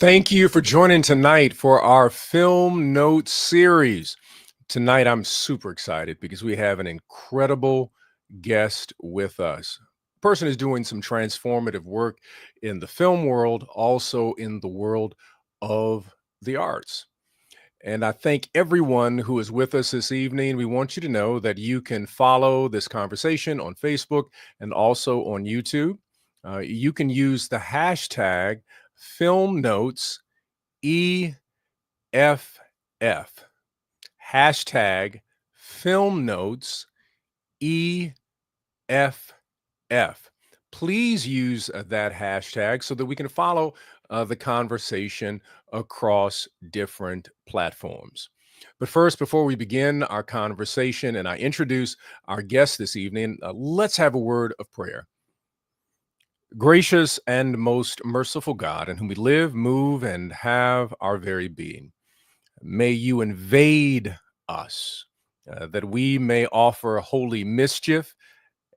Thank you for joining tonight for our Film Notes series. Tonight, I'm super excited because we have an incredible guest with us. A person is doing some transformative work in the film world, also in the world of the arts. And I thank everyone who is with us this evening. We want you to know that you can follow this conversation on Facebook and also on YouTube. You can use the hashtag Film Notes EFF, hashtag Film Notes EFF. Please use that hashtag so that we can follow the conversation across different platforms. But first, before we begin our conversation and I introduce our guest this evening, let's have a word of prayer. Gracious and most merciful God, in whom we live, move, and have our very being, may you invade us, that we may offer holy mischief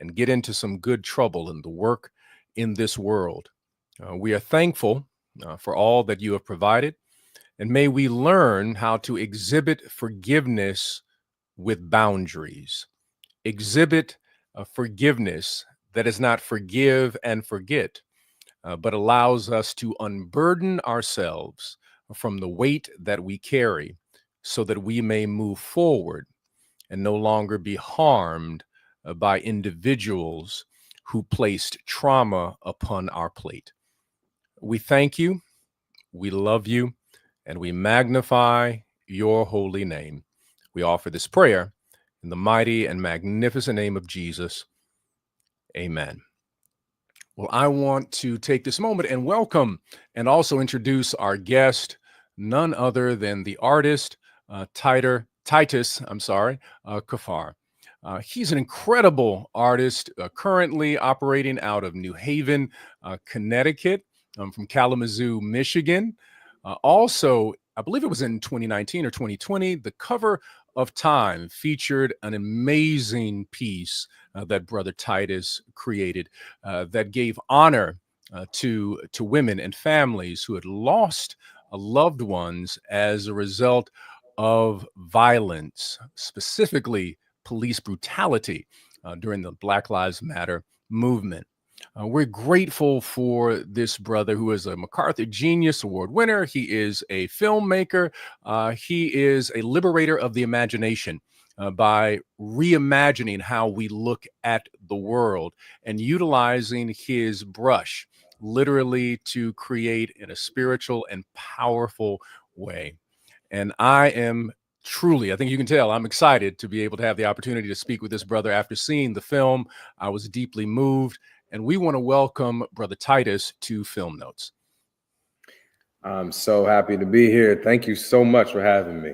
and get into some good trouble in the work in this world. We are thankful for all that you have provided, and may we learn how to exhibit forgiveness with boundaries. Exhibit forgiveness that is not forgive and forget, but allows us to unburden ourselves from the weight that we carry so that we may move forward and no longer be harmed by individuals who placed trauma upon our plate. We thank you, we love you, and we magnify your holy name. We offer this prayer in the mighty and magnificent name of Jesus. Amen. Well, I want to take this moment and welcome and also introduce our guest, none other than the artist, Titus Kaphar. He's an incredible artist, currently operating out of New Haven, Connecticut, from Kalamazoo, Michigan. Also, I believe it was in 2019 or 2020, the cover of Time featured an amazing piece that Brother Titus created that gave honor to women and families who had lost loved ones as a result of violence, specifically police brutality during the Black Lives Matter movement. We're grateful for this brother who is a MacArthur Genius Award winner. He is a filmmaker. He is a liberator of the imagination by reimagining how we look at the world and utilizing his brush literally to create in a spiritual and powerful way. And I am truly, I think you can tell, I'm excited to be able to have the opportunity to speak with this brother after seeing the film. I was deeply moved, and we want to welcome Brother Titus to Film Notes. I'm so happy to be here. Thank you so much for having me.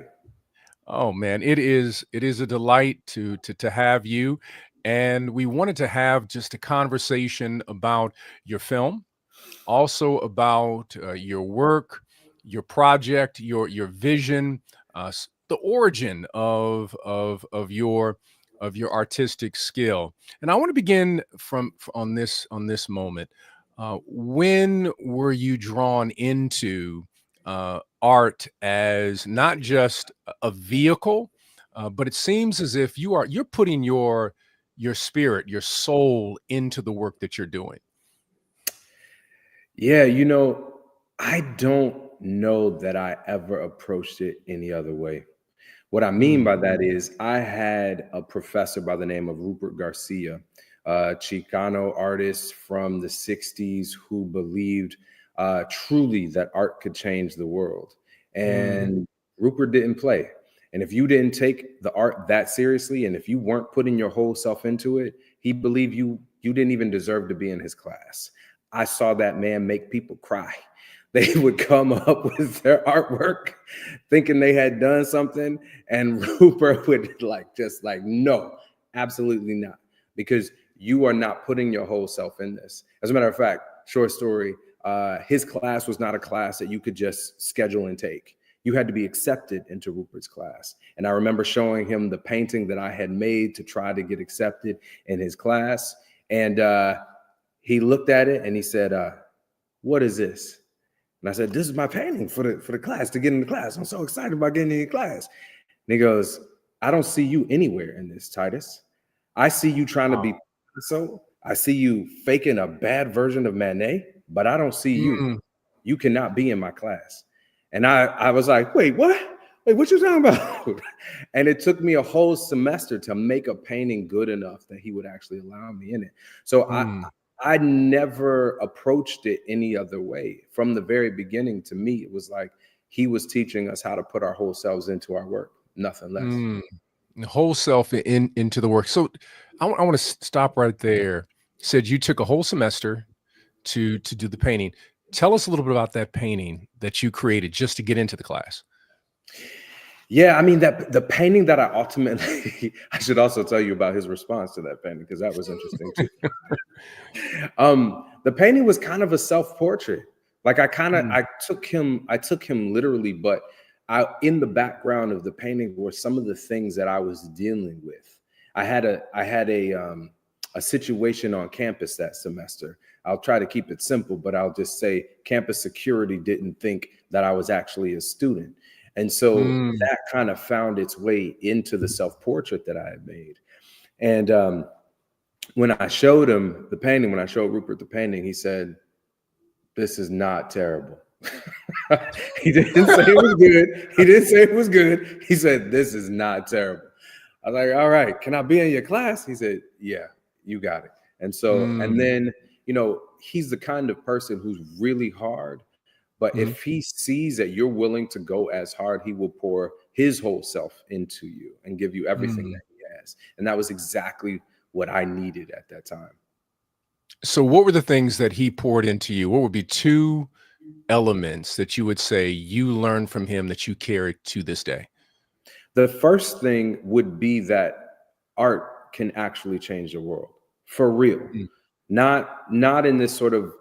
Oh man, it is a delight to have you. And we wanted to have just a conversation about your film, also about your work, your project, your vision, the origin of your artistic skill. And I want to begin on this moment. When were you drawn into art as not just a vehicle, but it seems as if you're putting your spirit, your soul into the work that you're doing? Yeah, I don't know that I ever approached it any other way. What I mean by that is I had a professor by the name of Rupert Garcia, a Chicano artist from the 60s who believed truly that art could change the world. And Rupert didn't play. And if you didn't take the art that seriously, and if you weren't putting your whole self into it, he believed you didn't even deserve to be in his class. I saw that man make people cry. They would come up with their artwork thinking they had done something, and Rupert would just no, absolutely not, because you are not putting your whole self in this. As a matter of fact, short story, his class was not a class that you could just schedule and take. You had to be accepted into Rupert's class. And I remember showing him the painting that I had made to try to get accepted in his class. And he looked at it and he said, what is this? And I said, this is my painting for the class, to get in the class. I'm so excited about getting in the class. And he goes, I don't see you anywhere in this, Titus. I see you trying to be so. I see you faking a bad version of Manet, but I don't see you. Mm, You cannot be in my class. And I was like, wait, what? Wait, what you talking about? And it took me a whole semester to make a painting good enough that he would actually allow me in it. So mm, I never approached it any other way. From the very beginning, to me, it was like he was teaching us how to put our whole selves into our work, nothing less. mm. The whole self into the work. So I want to stop right there. Said you took a whole semester to do the painting. Tell us a little bit about that painting that you created just to get into the class. Yeah, I mean, that the painting that I ultimately I should also tell you about his response to that painting, because that was interesting too. The painting was kind of a self-portrait. Like Mm, I took him literally, but in the background of the painting were some of the things that I was dealing with. I had a situation on campus that semester. I'll try to keep it simple, but I'll just say campus security didn't think that I was actually a student. And so mm, that kind of found its way into the self-portrait that I had made. And when I showed him the painting, when I showed Rupert the painting, he said, "This is not terrible." He didn't say it was good. He didn't say it was good. He said, "This is not terrible." I was like, "All right, can I be in your class?" He said, "Yeah, you got it." And so, and mm, then, he's the kind of person who's really hard, but mhm, if he sees that you're willing to go as hard, he will pour his whole self into you and give you everything mm. that he has. And that was exactly what I needed at that time. So what were the things that he poured into you? What would be 2 elements that you would say you learned from him that you carry to this day? The first thing would be that art can actually change the world for real. Mm, Not in this sort of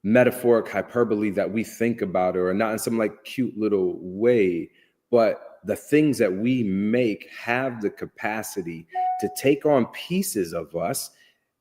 metaphoric hyperbole that we think about, or not in some like cute little way, but the things that we make have the capacity to take on pieces of us,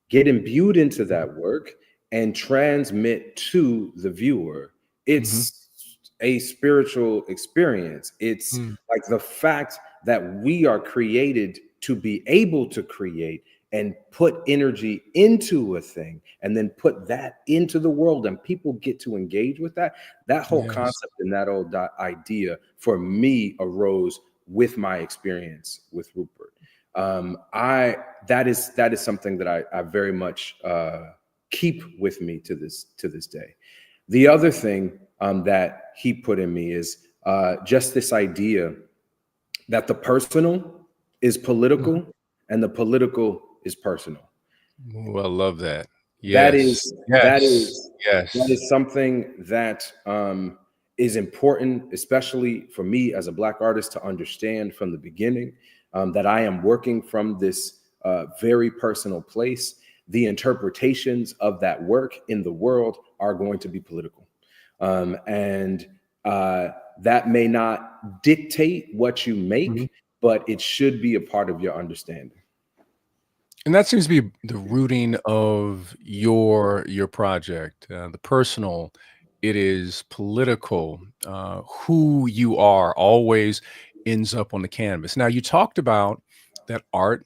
get imbued into that work, and transmit to the viewer. mhm, It's a spiritual experience. It's mm, like the fact that we are created to be able to create and put energy into a thing and then put that into the world, and people get to engage with that. That whole yes. concept and that old idea for me arose with my experience with Rupert. I that is something that I very much keep with me to this day. The other thing that he put in me is just this idea that the personal is Mhm. political and the political is personal. Ooh, I love that. That Yes. is that Yes. is that Yes. is something that is important, especially for me as a Black artist, to understand from the beginning, that I am working from this very personal place. The interpretations of that work in the world are going to be political, and that may not dictate what you Mhm. make, but it should be a part of your understanding. And that seems to be the rooting of your project, the personal, it is political. Who you are always ends up on the canvas. Now, you talked about that art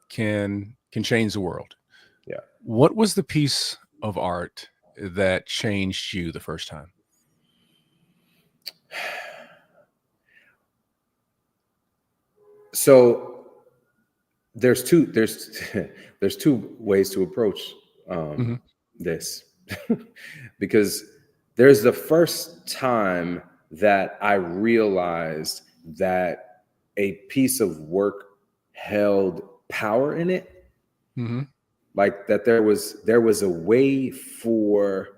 can change the world. Yeah. What was the piece of art that changed you the first time? So there's there's two ways to approach Mhm, this, because there's the first time that I realized that a piece of work held power in it, mhm, like that there was a way for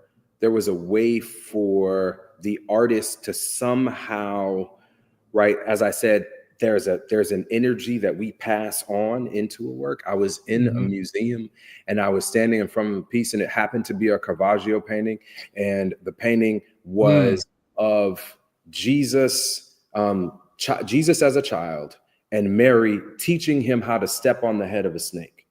the artist to somehow, right, as I said, there's an energy that we pass on into a work. I was in a mhm, museum and I was standing in front of a piece, and it happened to be a Caravaggio painting, and the painting mm, was of Jesus, Jesus as a child, and Mary teaching him how to step on the head of a snake.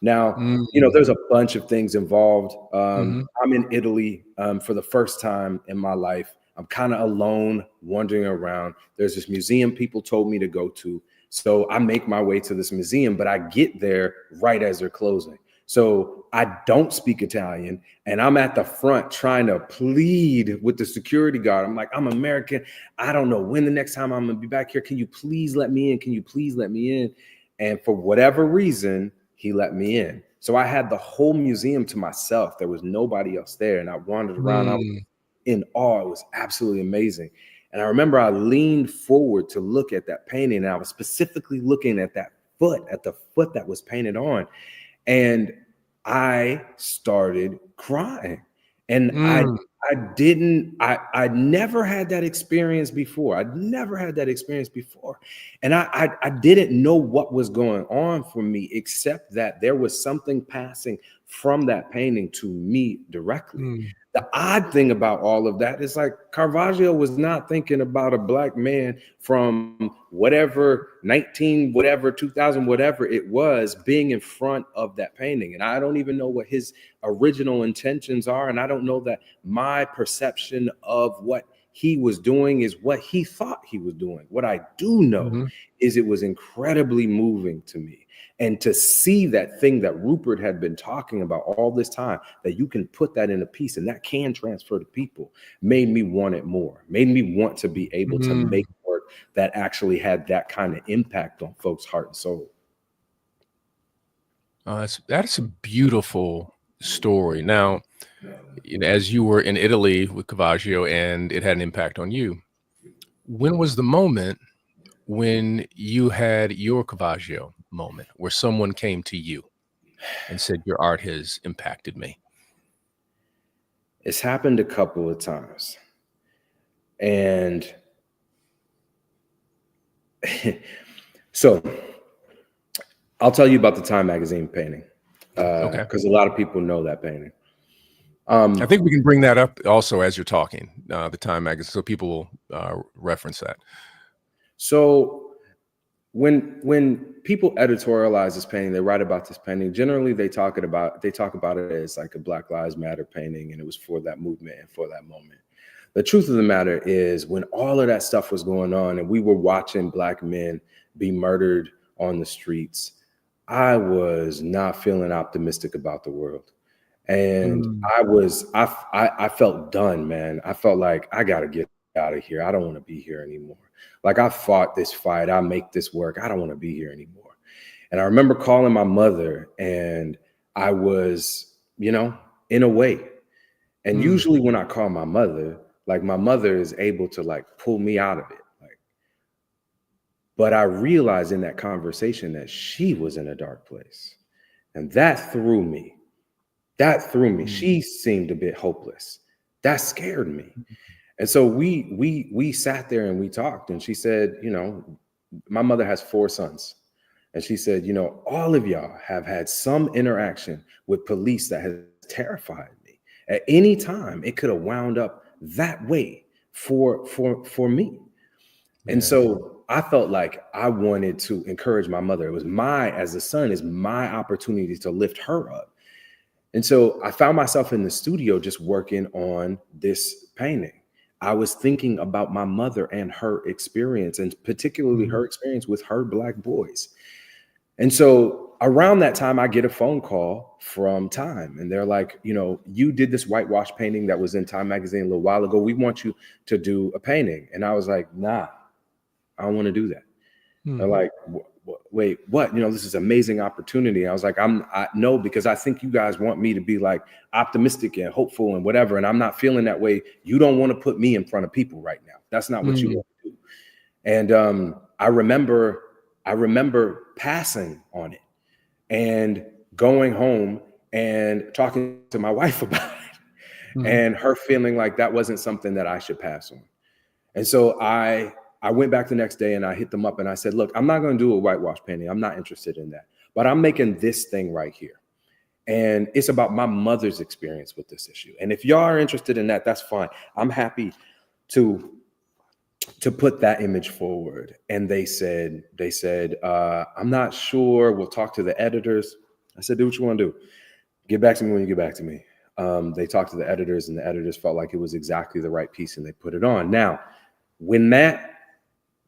Now, mm, there's a bunch of things involved. mhm, I'm in Italy for the first time in my life. I'm kind of alone, wandering around. There's this museum people told me to go to. So I make my way to this museum, but I get there right as they're closing. So I don't speak Italian, and I'm at the front trying to plead with the security guard. I'm like, I'm American. I don't know when the next time I'm gonna be back here. Can you please let me in? Can you please let me in? And for whatever reason, he let me in. So I had the whole museum to myself. There was nobody else there. And I wandered around. I was in awe. It was absolutely amazing. And I remember I leaned forward to look at that painting. And I was specifically looking at that foot, at the foot that was painted on. And I started crying. And I never had that experience before. I'd never had that experience before. And I didn't know what was going on for me, except that there was something passing from that painting to me directly. The odd thing about all of that is like Caravaggio was not thinking about a black man from whatever 19, whatever 2000, whatever it was being in front of that painting. And I don't even know what his original intentions are. And I don't know that my perception of what he was doing is what he thought he was doing. What I do know is it was incredibly moving to me. And to see that thing that Rupert had been talking about all this time, that you can put that in a piece and that can transfer to people, made me want it more, made me want to be able to make work that actually had that kind of impact on folks' heart and soul. That's a beautiful story. Now, as you were in Italy with Cavaggio and it had an impact on you, when was the moment when you had your Cavaggio moment where someone came to you and said, your art has impacted me? It's happened a couple of times. And so I'll tell you about the Time magazine painting, because a lot of people know that painting. I think we can bring that up also as you're talking, the Time magazine, so people will reference that. So when people editorialize this painting, they write about this painting. Generally, they talk about it as like a Black Lives Matter painting, and it was for that movement and for that moment. The truth of the matter is, when all of that stuff was going on, and we were watching Black men be murdered on the streets, I was not feeling optimistic about the world. And I felt done, man. I felt like I got to get out of here. I don't want to be here anymore. Like, I fought this fight. I make this work. I don't want to be here anymore. And I remember calling my mother, and I was, in a way. And usually when I call my mother, like, my mother is able to like pull me out of it. But I realized in that conversation that she was in a dark place. And that threw me. She seemed a bit hopeless. That scared me. And so we sat there and we talked, and she said, my mother has 4 sons. And she said, all of y'all have had some interaction with police that has terrified me. At any time, it could have wound up that way for me. And so I felt like I wanted to encourage my mother. It was as a son, is my opportunity to lift her up. And so I found myself in the studio just working on this painting. I was thinking about my mother and her experience, and particularly her experience with her Black boys. And so around that time, I get a phone call from Time, and they're like, you did this whitewash painting that was in Time magazine a little while ago. We want you to do a painting. And I was like, nah, I don't want to do that. They're like, wait, what? This is an amazing opportunity. I was like, no, because I think you guys want me to be like optimistic and hopeful and whatever. And I'm not feeling that way. You don't want to put me in front of people right now. That's not what you want to do. And I remember passing on it and going home and talking to my wife about it, and her feeling like that wasn't something that I should pass on. And so I went back the next day and I hit them up and I said, look, I'm not going to do a whitewash painting. I'm not interested in that. But I'm making this thing right here. And it's about my mother's experience with this issue. And if y'all are interested in that, that's fine. I'm happy to put that image forward. And they said, I'm not sure. We'll talk to the editors. I said, do what you want to do. Get back to me when you get back to me. They talked to the editors, and the editors felt like it was exactly the right piece, and they put it on. Now, when that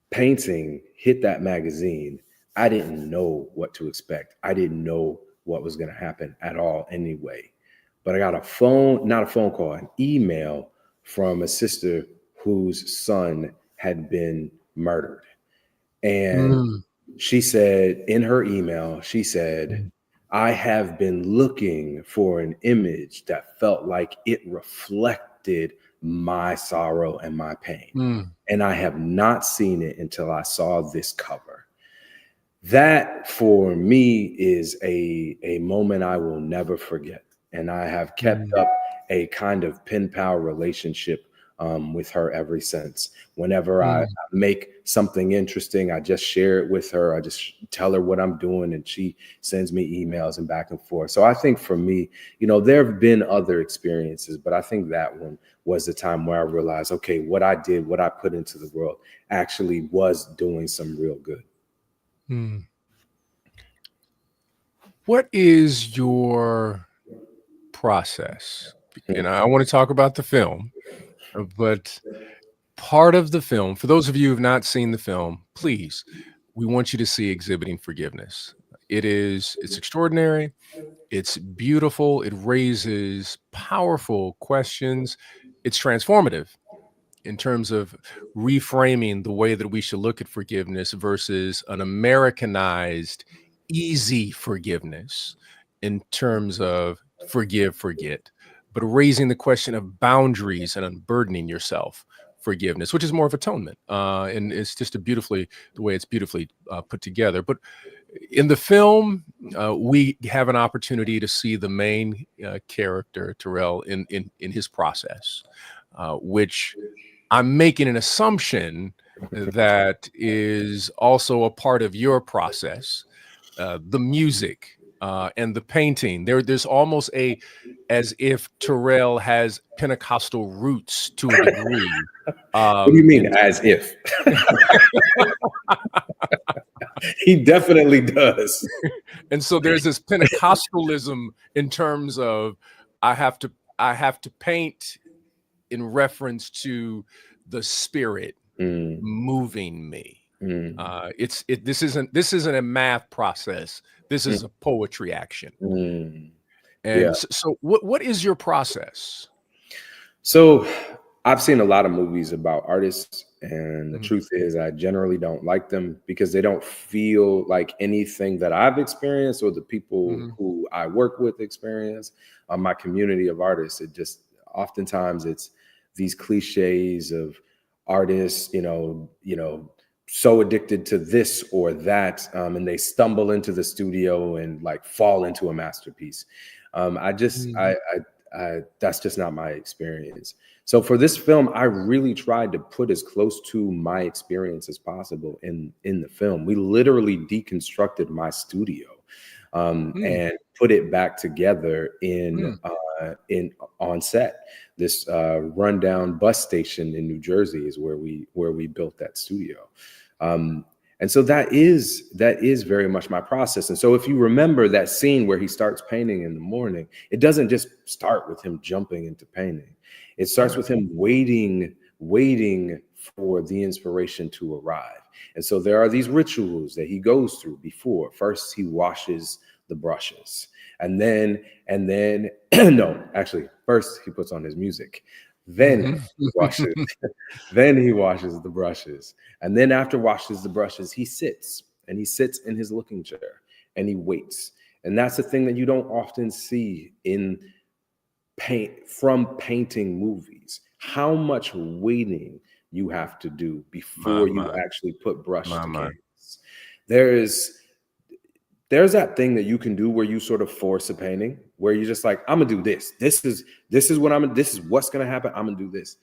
painting hit that magazine, I didn't know what to expect. I didn't know what was going to happen at all anyway. But I got not a phone call, an email from a sister whose son had been murdered. And Mm, she said in her email, she said, I have been looking for an image that felt like it reflected my sorrow and my pain. mm, And I have not seen it until I saw this cover. That for me is a moment I will never forget. And I have kept mm, up a kind of pen pal relationship with her ever since. Whenever I mm, make something interesting, I just share it with her. I just tell her what I'm doing, and she sends me emails and back and forth. So I think for me, there have been other experiences, but I think that one was the time where I realized, okay, what I did, what I put into the world actually was doing some real good. mm. What is your process? And I want to talk about the film, but part of the film, for those of you who have not seen the film, please, we want you to see Exhibiting Forgiveness. It's extraordinary. It's beautiful. It raises powerful questions. It's transformative in terms of reframing the way that we should look at forgiveness versus an Americanized, easy forgiveness in terms of forgive, forget, but raising the question of boundaries and unburdening yourself forgiveness, which is more of atonement. And it's just the way it's beautifully put together. But in the film, we have an opportunity to see the main character, Terrell, in his process, which I'm making an assumption that is also a part of your process, the music and the painting. There's almost as if Terrell has Pentecostal roots to a degree. What do you mean, In as if? He definitely does. and so there's this Pentecostalism in terms of I have to I have to paint in reference to the Spirit Mm, moving me. mm, This isn't a math process. This mm, is a poetry action. mm. Yeah. And so what is your process? So I've seen a lot of movies about artists, and the Mhm, truth is, I generally don't like them because they don't feel like anything that I've experienced or the people mhm, who I work with experience. My community of artists, it just oftentimes it's these cliches of artists, so addicted to this or that, and they stumble into the studio and like fall into a masterpiece. I just, mhm, that's just not my experience. So for this film, I really tried to put as close to my experience as possible in the film. We literally deconstructed my studio mm, and put it back together mm, in on set. This rundown bus station in New Jersey is where we built that studio. Um, and so that is very much my process. And so if you remember that scene where he starts painting in the morning, it doesn't just start with him jumping into painting. It starts right. with him waiting for the inspiration to arrive. And so there are these rituals that he goes through before. First, he washes the brushes. And then no, actually, first he puts on his music. Then Mhm. he washes then he washes the brushes. And then after washes the brushes, he sits in his looking chair and he waits. And that's the thing that you don't often see in painting movies. How much waiting you have to do My before you my actually put brush my to my. canvas. There's that thing that you can do where you sort of force a painting, where you're just like, I'm gonna do this. This is what's gonna happen. I'm gonna do this.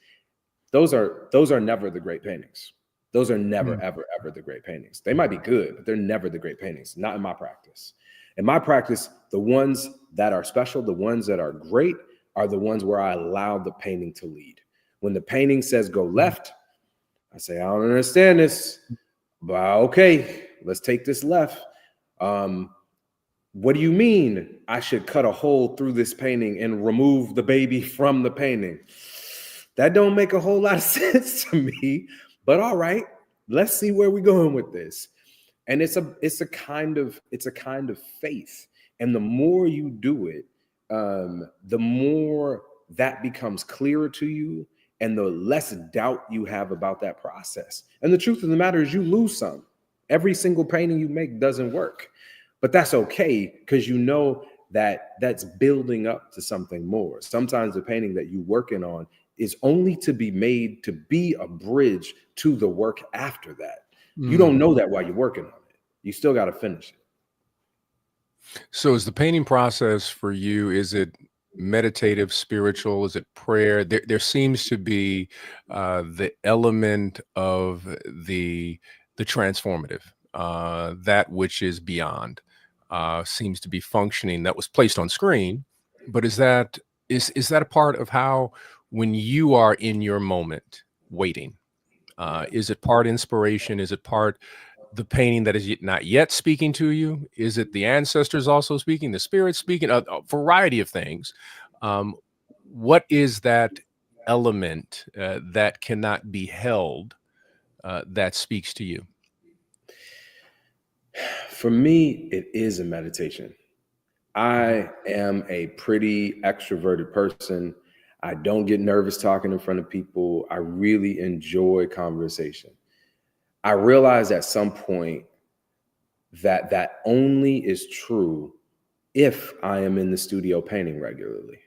Those are never the great paintings. Those are never, Mm, ever, ever the great paintings. They might be good, but they're never the great paintings. Not in my practice. In my practice, the ones that are special, the ones that are great, are the ones where I allow the painting to lead. When the painting says go mm, left, I say, I don't understand this, but okay, let's take this left. Um, what do you mean I should cut a hole through this painting and remove the baby from the painting? That don't make a whole lot of sense to me, but all right, let's see where we're going with this. And it's a kind of faith. And the more you do it, the more that becomes clearer to you and the less doubt you have about that process. And the truth of the matter is you lose some. Every single painting you make doesn't work. But that's okay, because you know that that's building up to something more. Sometimes the painting that you're working on is only to be made to be a bridge to the work after that. You don't know that while you're working on it. You still got to finish it. So is the painting process for you, is it meditative, spiritual? Is it prayer? There seems to be the element of the transformative, that which is beyond, seems to be functioning, that was placed on screen. But is that a part of how, when you are in your moment waiting, is it part inspiration? Is it part the painting that is not yet speaking to you? Is it the ancestors also speaking, the spirit speaking, a variety of things? Um, what is that element that cannot be held, that speaks to you? For me, it is a meditation. Mhm. I am a pretty extroverted person. I don't get nervous talking in front of people. I really enjoy conversation. I realized at some point that that only is true if I am in the studio painting regularly.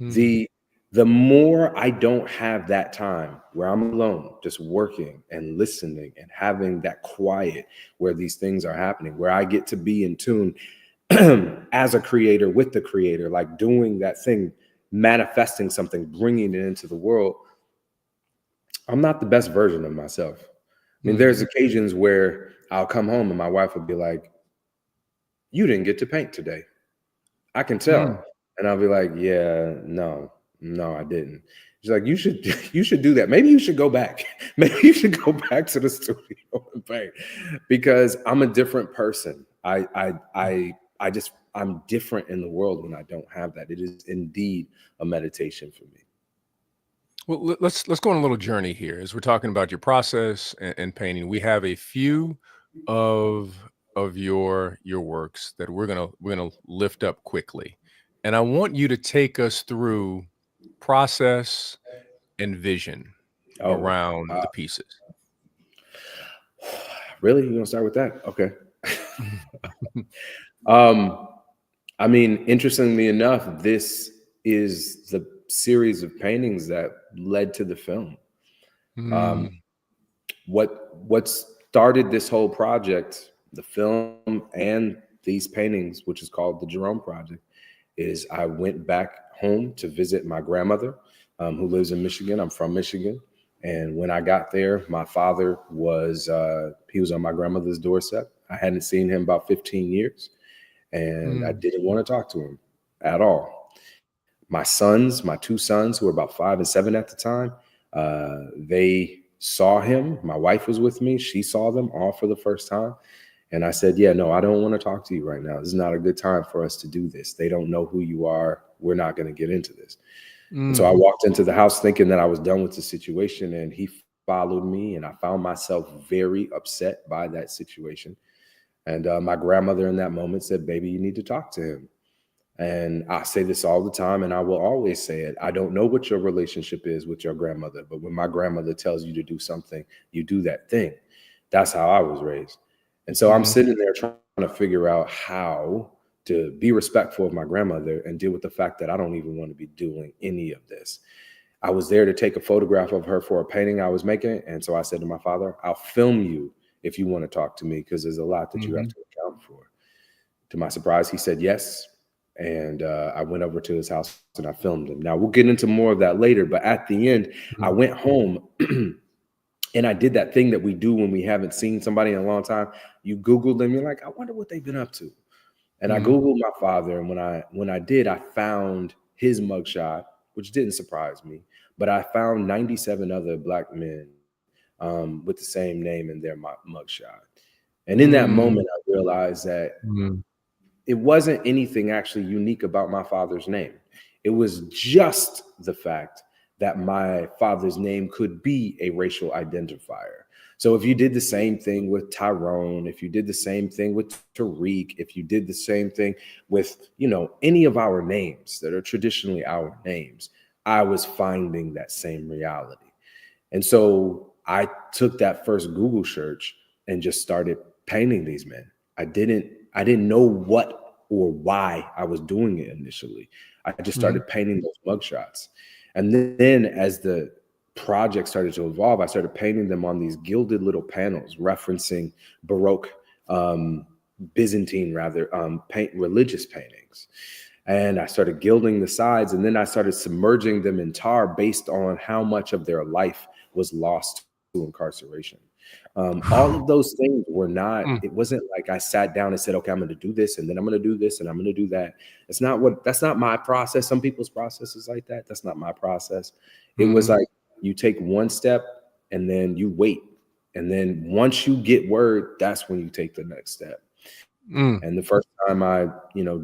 Mm, The the more I don't have that time where I'm alone, just working and listening and having that quiet where these things are happening, where I get to be in tune as a creator with the creator, like doing that thing, manifesting something, bringing it into the world, I'm not the best version of myself. I mean, there's mm, occasions where I'll come home and my wife will be like, "You didn't get to paint today. I can mm. tell." And I'll be like, "Yeah, no, I didn't." She's like, "You should you should do that. Maybe you should go back. Maybe you should go back to the studio and paint." Because I'm a different person. I'm different in the world when I don't have that. It is indeed a meditation for me. Well, let's go on a little journey here as we're talking about your process and painting. We have a few of your works that we're gonna lift up quickly, and I want you to take us through process and vision Oh, around the pieces. really? You gonna start with that? Okay. um, I mean, interestingly enough, this is the series of paintings that led to the film. Um, Mm, what started this whole project, the film and these paintings, which is called the Jerome Project, is I went back home to visit my grandmother, who lives in Michigan. I'm from Michigan. And when I got there, my father was he was on my grandmother's doorstep. I hadn't seen him about 15 years, and I mm, didn't want to talk to him at all. My two sons, who were about 5 and 7 at the time, they saw him. My wife was with me. She saw them all for the first time. And I said, "Yeah, no, I don't want to talk to you right now. This is not a good time for us to do this. They don't know who you are. We're not going to get into this." And so I mm, walked into the house thinking that I was done with the situation. And he followed me. And I found myself very upset by that situation. And my grandmother in that moment said, "Baby, you need to talk to him." And I say this all the time, and I will always say it. I don't know what your relationship is with your grandmother, but when my grandmother tells you to do something, you do that thing. That's how I was raised. And so I'm mm, sitting there trying to figure out how to be respectful of my grandmother and deal with the fact that I don't even want to be doing any of this. I was there to take a photograph of her for a painting I was making. And so I said to my father, "I'll film you if you want to talk to me, because there's a lot that you have mhm, to account for." To my surprise, he said yes. And I went over to his house and I filmed him. Now, we'll get into more of that later. But at the end, I mhm, went home and I did that thing that we do when we haven't seen somebody in a long time. You Google them, you're like, "I wonder what they've been up to." And I mhm, Googled my father. And when I did, I found his mugshot, which didn't surprise me. But I found 97 other Black men with the same name in their mugshot. And in that mm, moment, I realized that mm, it wasn't anything actually unique about my father's name. It was just the fact that my father's name could be a racial identifier. So if you did the same thing with Tyrone, if you did the same thing with Tariq, if you did the same thing with, any of our names that are traditionally our names, I was finding that same reality. And so I took that first Google search and just started painting these men. I didn't know what or why I was doing it initially. I just started painting those mugshots. And then as the project started to evolve, I started painting them on these gilded little panels referencing Baroque, Byzantine rather, religious paintings. And I started gilding the sides, and then I started submerging them in tar based on how much of their life was lost to incarceration. All of those things were not, Mm. it wasn't like I sat down and said, okay, I'm going to do this, and then I'm going to do this, and I'm going to do that. That's not my process. Some people's process is like that. That's not my process. It was like you take one step and then you wait. And then once you get word, that's when you take the next step. And the first time I,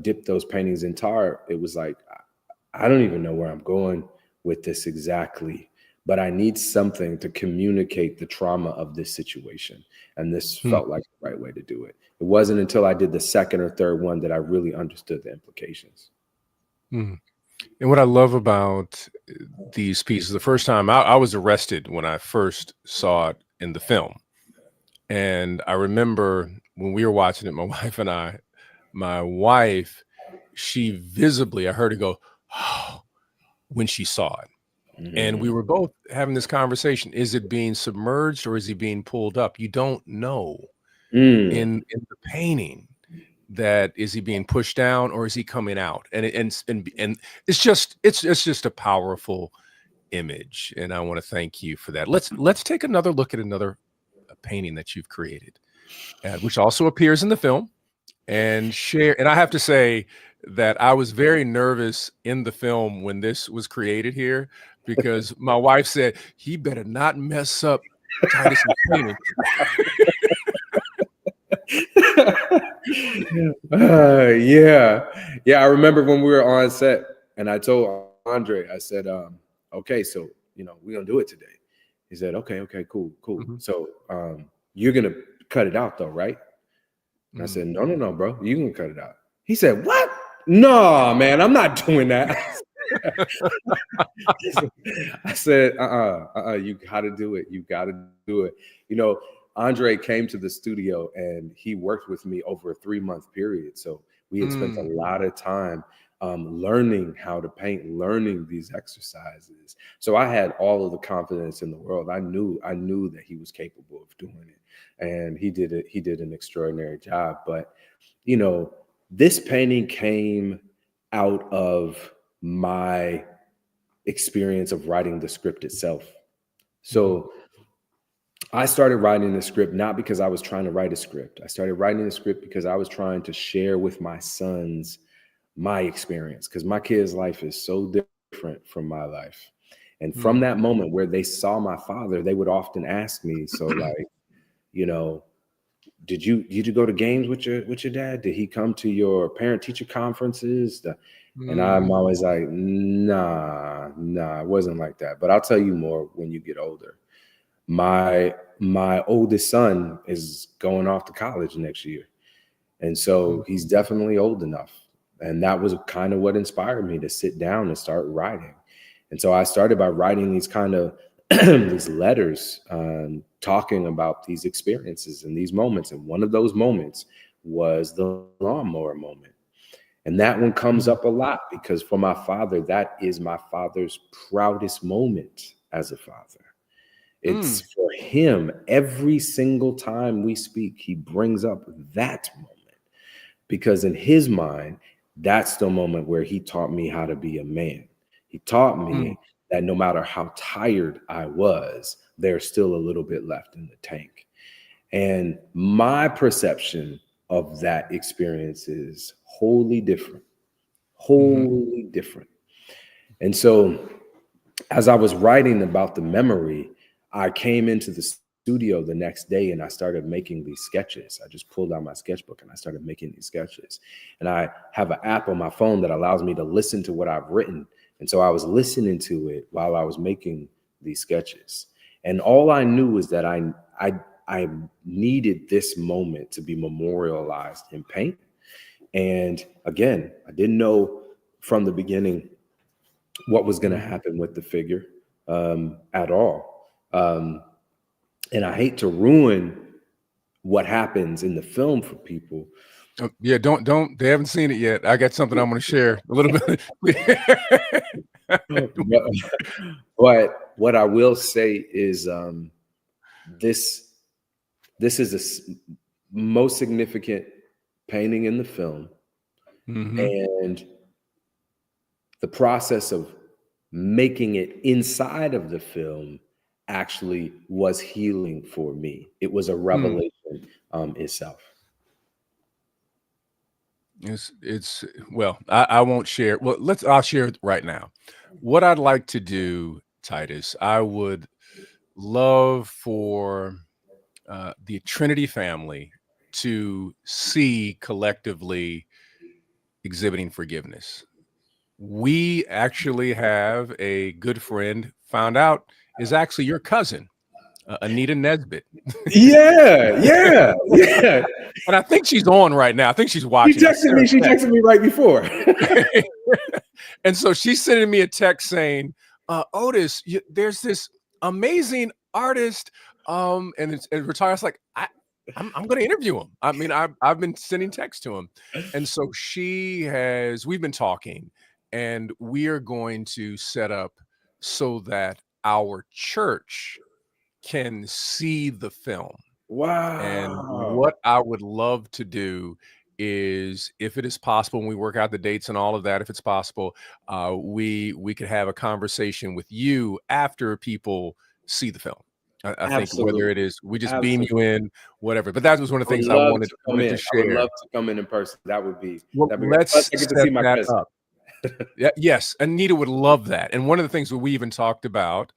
dipped those paintings in tar, it was like, I don't even know where I'm going with this exactly, but I need something to communicate the trauma of this situation. And this felt like the right way to do it. It wasn't until I did the second or third one that I really understood the implications. And what I love about these pieces, the first time I was arrested when I first saw it in the film. And I remember when we were watching it, my wife and I, my wife, she visibly, I heard her go, oh, when she saw it. And we were both having this conversation. Is it being submerged or is he being pulled up? You don't know in the painting. That is he being pushed down or is he coming out? And it's just a powerful image. And I want to thank you for that. Let's take another look at another painting that you've created, which also appears in the film, and share. And I have to say that I was very nervous in the film when this was created here, because my wife said he better not mess up Titus's painting. Yeah. I remember when we were on set and I told Andre, I said, okay, so, we're going to do it today. He said, okay, cool. So, you're going to cut it out though, right? And I said, no, bro, you can cut it out. He said, what? No, man, I'm not doing that. I said, you got to do it. You got to do it. Andre came to the studio and he worked with me over a 3-month period. So we had spent a lot of time learning how to paint, learning these exercises. So I had all of the confidence in the world. I knew that he was capable of doing it, and he did it. He did an extraordinary job. But this painting came out of my experience of writing the script itself. So I started writing the script not because I was trying to write a script. I started writing the script because I was trying to share with my sons my experience, because my kids' life is so different from my life. And from that moment where they saw my father, they would often ask me, so like, did you go to games with your dad? Did he come to your parent teacher conferences? And I'm always like, nah, it wasn't like that. But I'll tell you more when you get older. My oldest son is going off to college next year. And so he's definitely old enough. And that was kind of what inspired me to sit down and start writing. And so I started by writing these kind of these letters, talking about these experiences and these moments. And one of those moments was the lawnmower moment. And that one comes up a lot because for my father, that is my father's proudest moment as a father. It's for him, every single time we speak, he brings up that moment, because in his mind, that's the moment where he taught me how to be a man. He taught me that no matter how tired I was, there's still a little bit left in the tank. And my perception of that experience is wholly different. And so as I was writing about the memory, I came into the studio the next day and I started making these sketches. I just pulled out my sketchbook and I started making these sketches. And I have an app on my phone that allows me to listen to what I've written. And so I was listening to it while I was making these sketches. And all I knew is that I needed this moment to be memorialized in paint. And again, I didn't know from the beginning what was going to happen with the figure at all. And I hate to ruin what happens in the film for people. Yeah, don't. They haven't seen it yet. I got something I'm going to share a little bit. But what I will say is this is the most significant painting in the film. And the process of making it inside of the film actually was healing for me. It was a revelation itself. It's well, I won't share. Well, I'll share it right now. What I'd like to do, Titus, I would love for the Trinity family to see collectively exhibiting forgiveness. We actually have a good friend, found out is actually your cousin, Anita Nesbitt. Yeah. And I think she's on right now. I think she's watching. She texted me right before. And so she's sending me a text saying, Otis, there's this amazing artist. And we're talking, I was like, I'm going to interview him. I mean, I've been sending texts to him. And so we've been talking, and we are going to set up so that our church can see the film. Wow. And what I would love to do is, if it is possible, and we work out the dates and all of that, if it's possible, we could have a conversation with you after people see the film. I think whether it is we just beam you in, whatever. But that was one of the things I wanted to share. I would love to come in person. That would be. Let's set that up. Yes, Anita would love that. And one of the things that we even talked about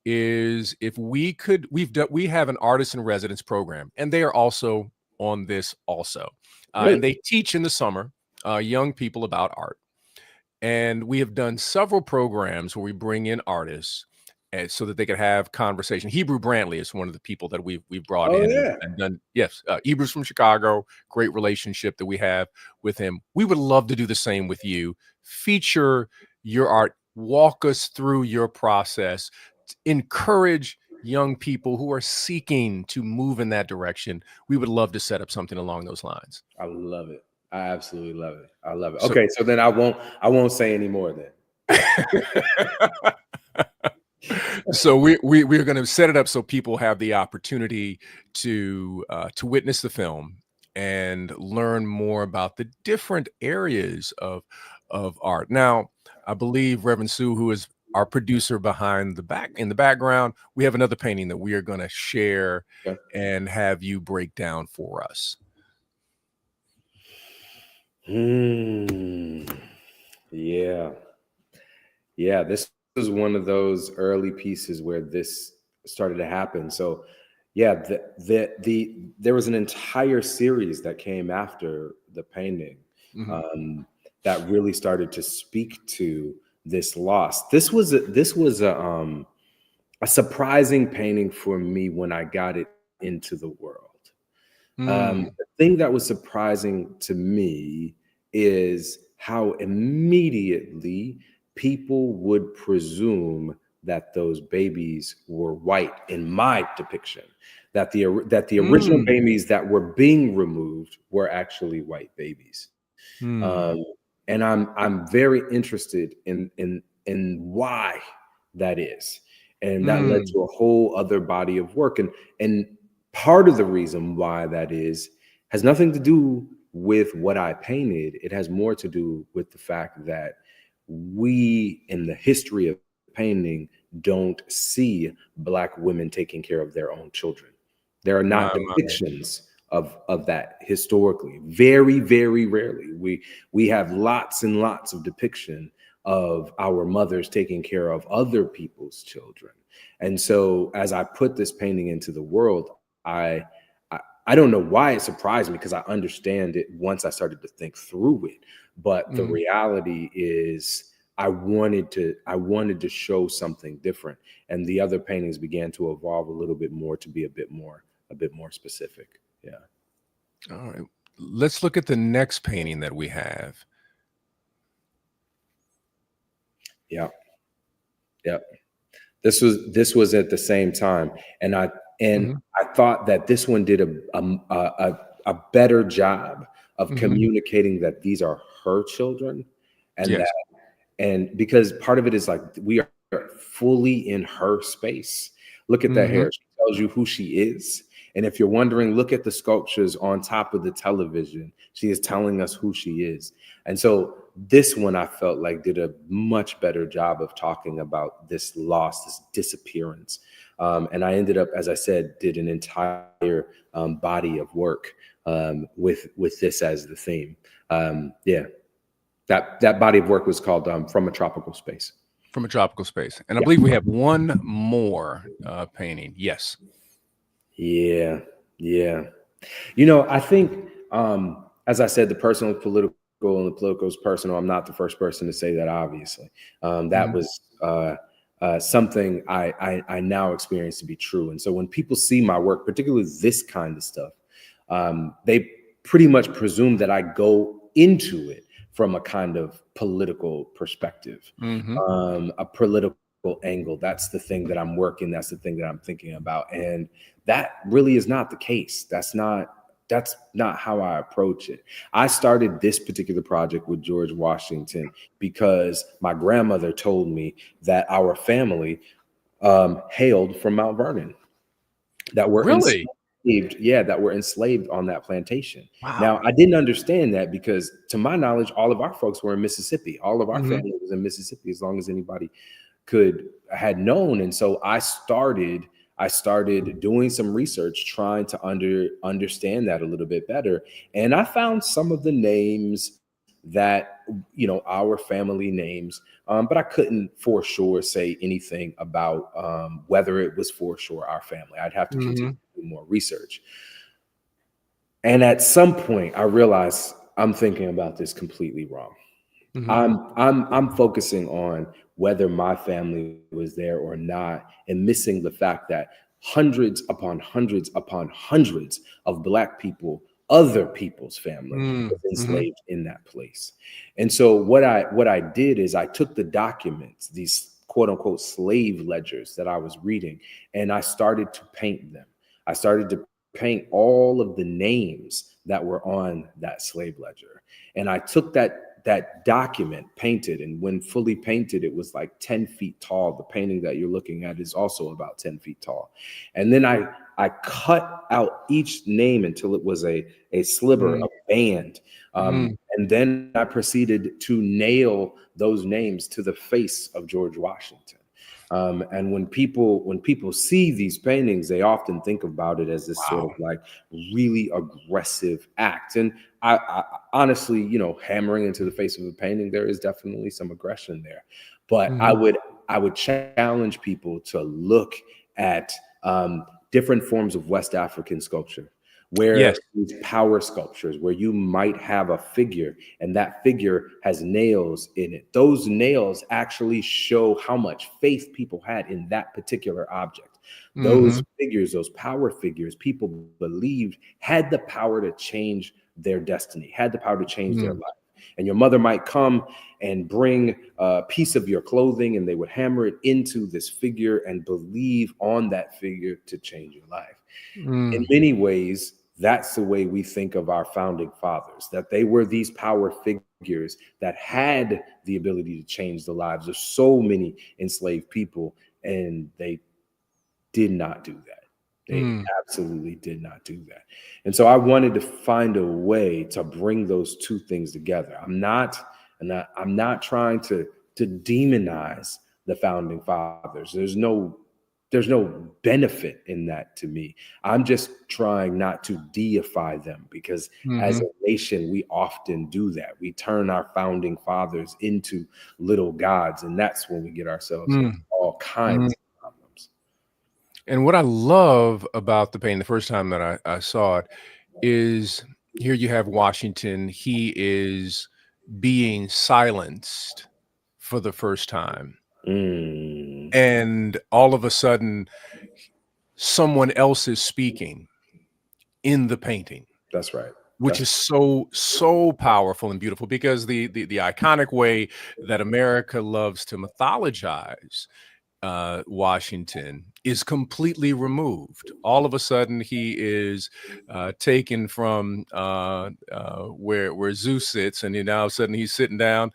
is if we could, we have an artist in residence program, and they are also on this also. And they teach in the summer young people about art. And we have done several programs where we bring in artists so that they could have conversation. Hebrew Brantley is one of the people that we've brought in and done. Yes, Hebrew's from Chicago. Great relationship that we have with him. We would love to do the same with you. Feature your art. Walk us through your process. Encourage young people who are seeking to move in that direction. We would love to set up something along those lines. I love it. I absolutely love it. I love it. Okay, so then I won't say any more then. So we're going to set it up so people have the opportunity to witness the film and learn more about the different areas of art. Now, I believe Reverend Sue, who is our producer in the background, we have another painting that we are going to share and have you break down for us. Yeah, this was one of those early pieces where this started to happen. So yeah, there was an entire series that came after the painting that really started to speak to this loss. This was a surprising painting for me when I got it into the world. The thing that was surprising to me is how immediately people would presume that those babies were white in my depiction, that the original babies that were being removed were actually white babies. And I'm very interested in why that is. And that led to a whole other body of work. And part of the reason why that is has nothing to do with what I painted. It has more to do with the fact that we, in the history of painting, don't see Black women taking care of their own children. There are not depictions of that historically. Very, very rarely. We have lots and lots of depiction of our mothers taking care of other people's children. And so as I put this painting into the world, I don't know why it surprised me, because I understand it once I started to think through it. But the reality is I wanted to show something different. And the other paintings began to evolve a little bit more to be a bit more specific. Yeah. All right. Let's look at the next painting that we have. Yeah. Yeah. This was at the same time. And I thought that this one did a better job of communicating that these are her children, and Yes. because part of it is like we are fully in her space. Look at that hair. She tells you who she is. And if you're wondering, look at the sculptures on top of the television. She is telling us who she is. And so this one I felt like did a much better job of talking about this loss, this disappearance. And I ended up, as I said, did an entire body of work with this as the theme. Yeah. That body of work was called From a Tropical Space. From a Tropical Space. And I believe we have one more painting. Yes. Yeah. Yeah. You know, I think, as I said, the personal is political and the political is personal. I'm not the first person to say that, obviously. That was something I now experience to be true. And so when people see my work, particularly this kind of stuff, they pretty much presume that I go into it from a kind of political perspective, a political angle. That's the thing that I'm working. That's the thing that I'm thinking about. And that really is not the case. That's not how I approach it. I started this particular project with George Washington because my grandmother told me that our family hailed from Mount Vernon, that were Really? enslaved. Yeah, that were enslaved on that plantation. Wow. Now, I didn't understand that because, to my knowledge, all of our folks were in Mississippi. All of our family was in Mississippi, as long as anybody had known. And so I started doing some research, trying to understand that a little bit better. And I found some of the names that, our family names, but I couldn't for sure say anything about whether it was for sure our family. I'd have to continue to do more research. And at some point I realized I'm thinking about this completely wrong. I'm focusing on whether my family was there or not, and missing the fact that hundreds upon hundreds upon hundreds of Black people, other people's family, was enslaved in that place. And so what I did is I took the documents, these quote unquote slave ledgers that I was reading, and I started to paint them. I started to paint all of the names that were on that slave ledger. And I took that document, painted, and when fully painted, it was like 10 feet tall. The painting that you're looking at is also about 10 feet tall. And then I cut out each name until it was a sliver, a band. And then I proceeded to nail those names to the face of George Washington. And when people see these paintings, they often think about it as this sort of like really aggressive act. And I honestly, hammering into the face of a painting, there is definitely some aggression there. But I would challenge people to look at different forms of West African sculpture, where these power sculptures, where you might have a figure and that figure has nails in it. Those nails actually show how much faith people had in that particular object. Those figures, those power figures, people believed had the power to change their destiny, had the power to change their life. And your mother might come and bring a piece of your clothing, and they would hammer it into this figure and believe on that figure to change your life. In many ways, that's the way we think of our founding fathers, that they were these power figures that had the ability to change the lives of so many enslaved people, and they did not do that. They absolutely did not do that. And so I wanted to find a way to bring those two things together. I'm not trying to demonize the founding fathers. There's no benefit in that to me. I'm just trying not to deify them, because as a nation, we often do that. We turn our founding fathers into little gods, and that's when we get ourselves in all kinds of problems. And what I love about the painting the first time that I saw it is here you have Washington. He is being silenced for the first time. Mm, And all of a sudden, someone else is speaking in the painting, that's right. which That's is so powerful and beautiful because the iconic way that America loves to mythologize Washington is completely removed. All of a sudden, he is taken from where Zeus sits, and now all of a sudden he's sitting down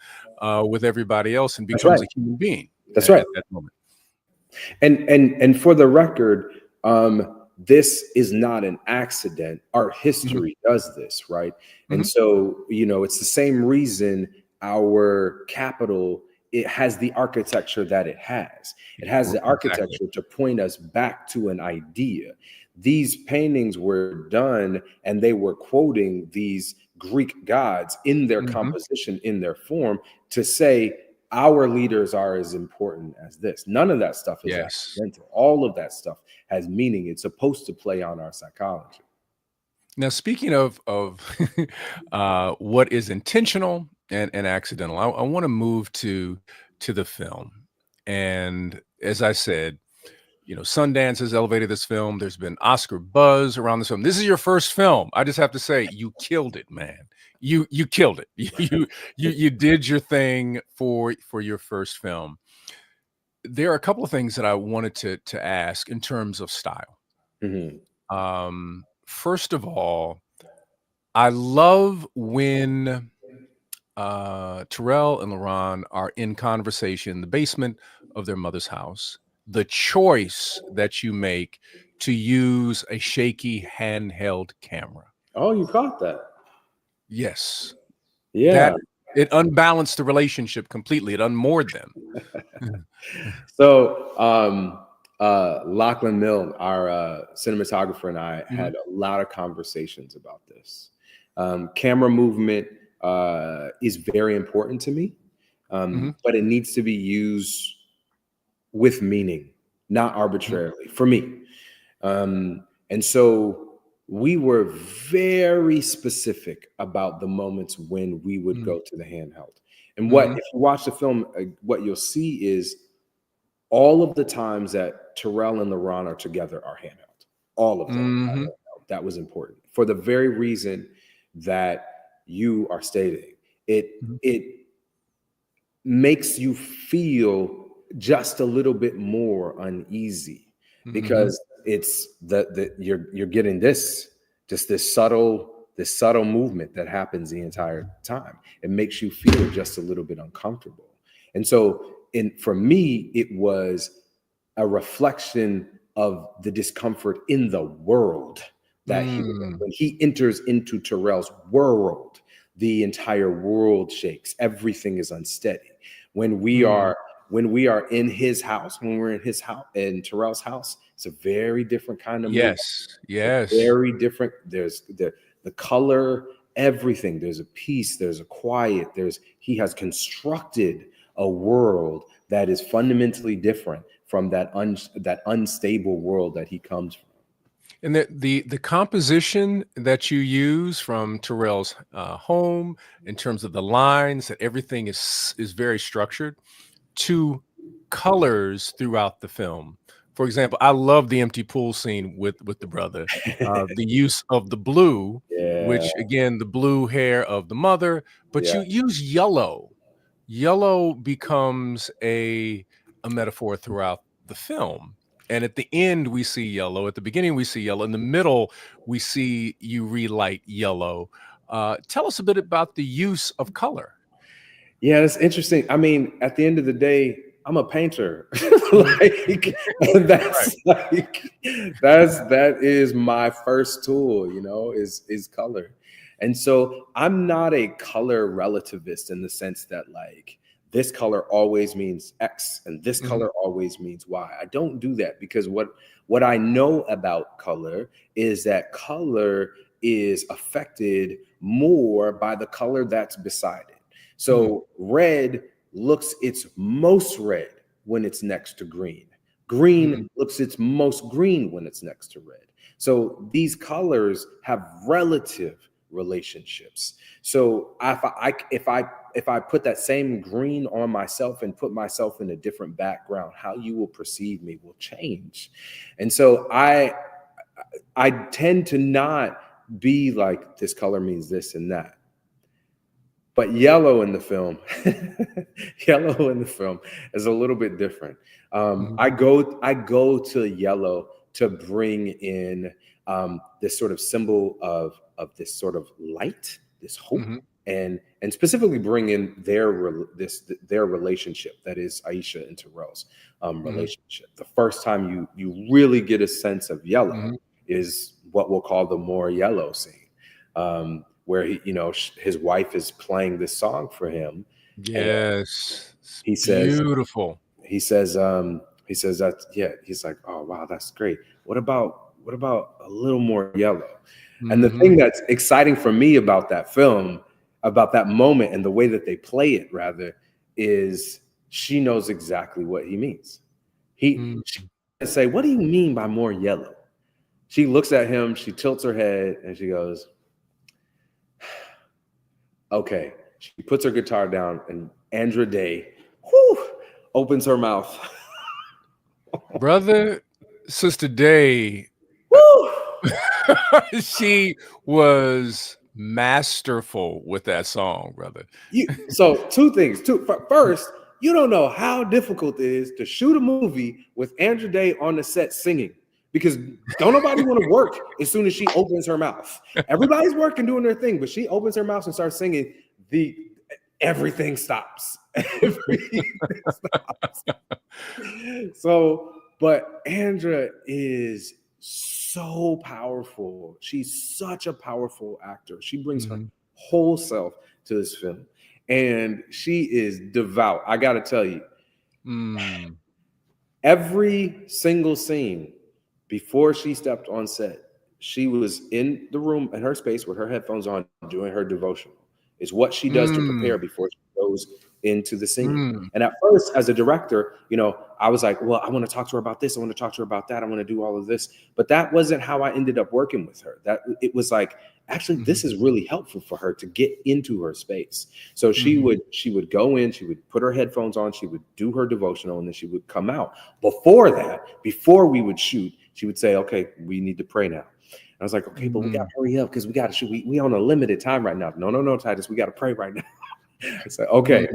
with everybody else and that's becomes right. a human being That's right. at that moment. And for the record, this is not an accident. Art Mhm, history does this, right? And mhm. so, it's the same reason our capital, it has the architecture that it has. It has the Exactly. architecture to point us back to an idea. These paintings were done and they were quoting these Greek gods in their Mhm. composition, in their form, to say our leaders are as important as this. None of that stuff is Yes. accidental. All of that stuff has meaning. It's supposed to play on our psychology. Now, speaking of what is intentional and accidental, I want to move to the film. And as I said, Sundance has elevated this film. There's been Oscar buzz around this film. This is your first film. I just have to say, you killed it, man. You killed it. You did your thing for your first film. There are a couple of things that I wanted to ask in terms of style. Mhm. First of all, I love when Terrell and LaRon are in conversation in the basement of their mother's house. The choice that you make to use a shaky handheld camera. Oh, you caught that. Yes, Yeah. that it unbalanced the relationship completely. It unmoored them. So, Lachlan Milne, our cinematographer, and I Mhm, had a lot of conversations about this. Camera movement is very important to me, mhm, but it needs to be used with meaning, not mhm, arbitrarily, for me. And so we were very specific about the moments when we would mhm, go to the handheld. And mhm, if you watch the film, what you'll see is all of the times that Terrell and LaRon are together are handheld. All of them are mhm, handheld. That was important for the very reason that you are stating. mhm, It makes you feel just a little bit more uneasy mhm. because it's the you're getting this subtle movement that happens the entire time. It makes you feel just a little bit uncomfortable. And so in for me it was a reflection of the discomfort in the world that he was in. Mm, When he enters into Terrell's world, the entire world shakes. Everything is unsteady. When we mm. are when we are in his house, when we're in his house, in Terrell's house, it's a very different kind of movie. Yes, It's a yes. very different. There's the color, everything. There's a peace. There's a quiet. He has constructed a world that is fundamentally different from that unstable world that he comes from. And the composition that you use from Terrell's home in terms of the lines, that everything is very structured, to colors throughout the film. For example, I love the empty pool scene with the brother. The use of the blue, Yeah, which again, the blue hair of the mother, but yeah, you use yellow. Yellow becomes a metaphor throughout the film. And at the end, we see yellow. At the beginning, we see yellow. In the middle, we see you relight yellow. Tell us a bit about the use of color. yeah. That's interesting. I mean, at the end of the day, I'm a painter. Mhm. Like Right. that is my first tool. Is color, and so I'm not a color relativist in the sense that like this color always means X and this Mhm. color always means Y. I don't do that because what I know about color is that color is affected more by the color that's beside it. Mm. So red looks its most red when it's next to green. Green looks its most green when it's next to red. So these colors have relative relationships. So if I put that same green on myself and put myself in a different background, how you will perceive me will change. And so I tend to not be like, this color means this and that. But yellow in the film, yellow in the film is a little bit different. I go to yellow to bring in this sort of symbol of this sort of light, this hope, and specifically bring in their relationship, that is Aisha and Terrell's relationship. The first time you really get a sense of yellow is what we'll call the more yellow scene, where his wife is playing this song for him. Yes, He says, beautiful. he says that, yeah, he's like, oh wow, that's great. What about a little more yellow? And the thing that's exciting for me about that film, about that moment, and the way that they play it, rather, is she knows exactly what he means. She say, what do you mean by more yellow? She looks at him, she tilts her head, and she goes, okay. She puts her guitar down, and Andra Day opens her mouth. Brother, Sister Day, she was masterful with that song, brother. So two things. First, you don't know how difficult it is to shoot a movie with Andra Day on the set singing, because don't nobody want to work as soon as she opens her mouth. Everybody's working, doing their thing, but she opens her mouth and starts singing, everything stops. Everything stops. So, but Andra is so powerful. She's such a powerful actor. She brings her whole self to this film, and she is devout. I got to tell you, every single scene before she stepped on set, she was in the room, in her space with her headphones on, doing her devotional. It's what she does to prepare before she goes into the scene. And at first, as a director, I was like, well, I want to talk to her about this. I want to talk to her about that. I want to do all of this. But that wasn't how I ended up working with her. That it was like, actually, this is really helpful for her to get into her space. So she would go in, she would put her headphones on, she would do her devotional, and then she would come out. Before we would shoot, she would say, okay, we need to pray now. I was like, okay, but we got to hurry up because we got to shoot. We on a limited time right now. No, Titus, we got to pray right now. I said, okay.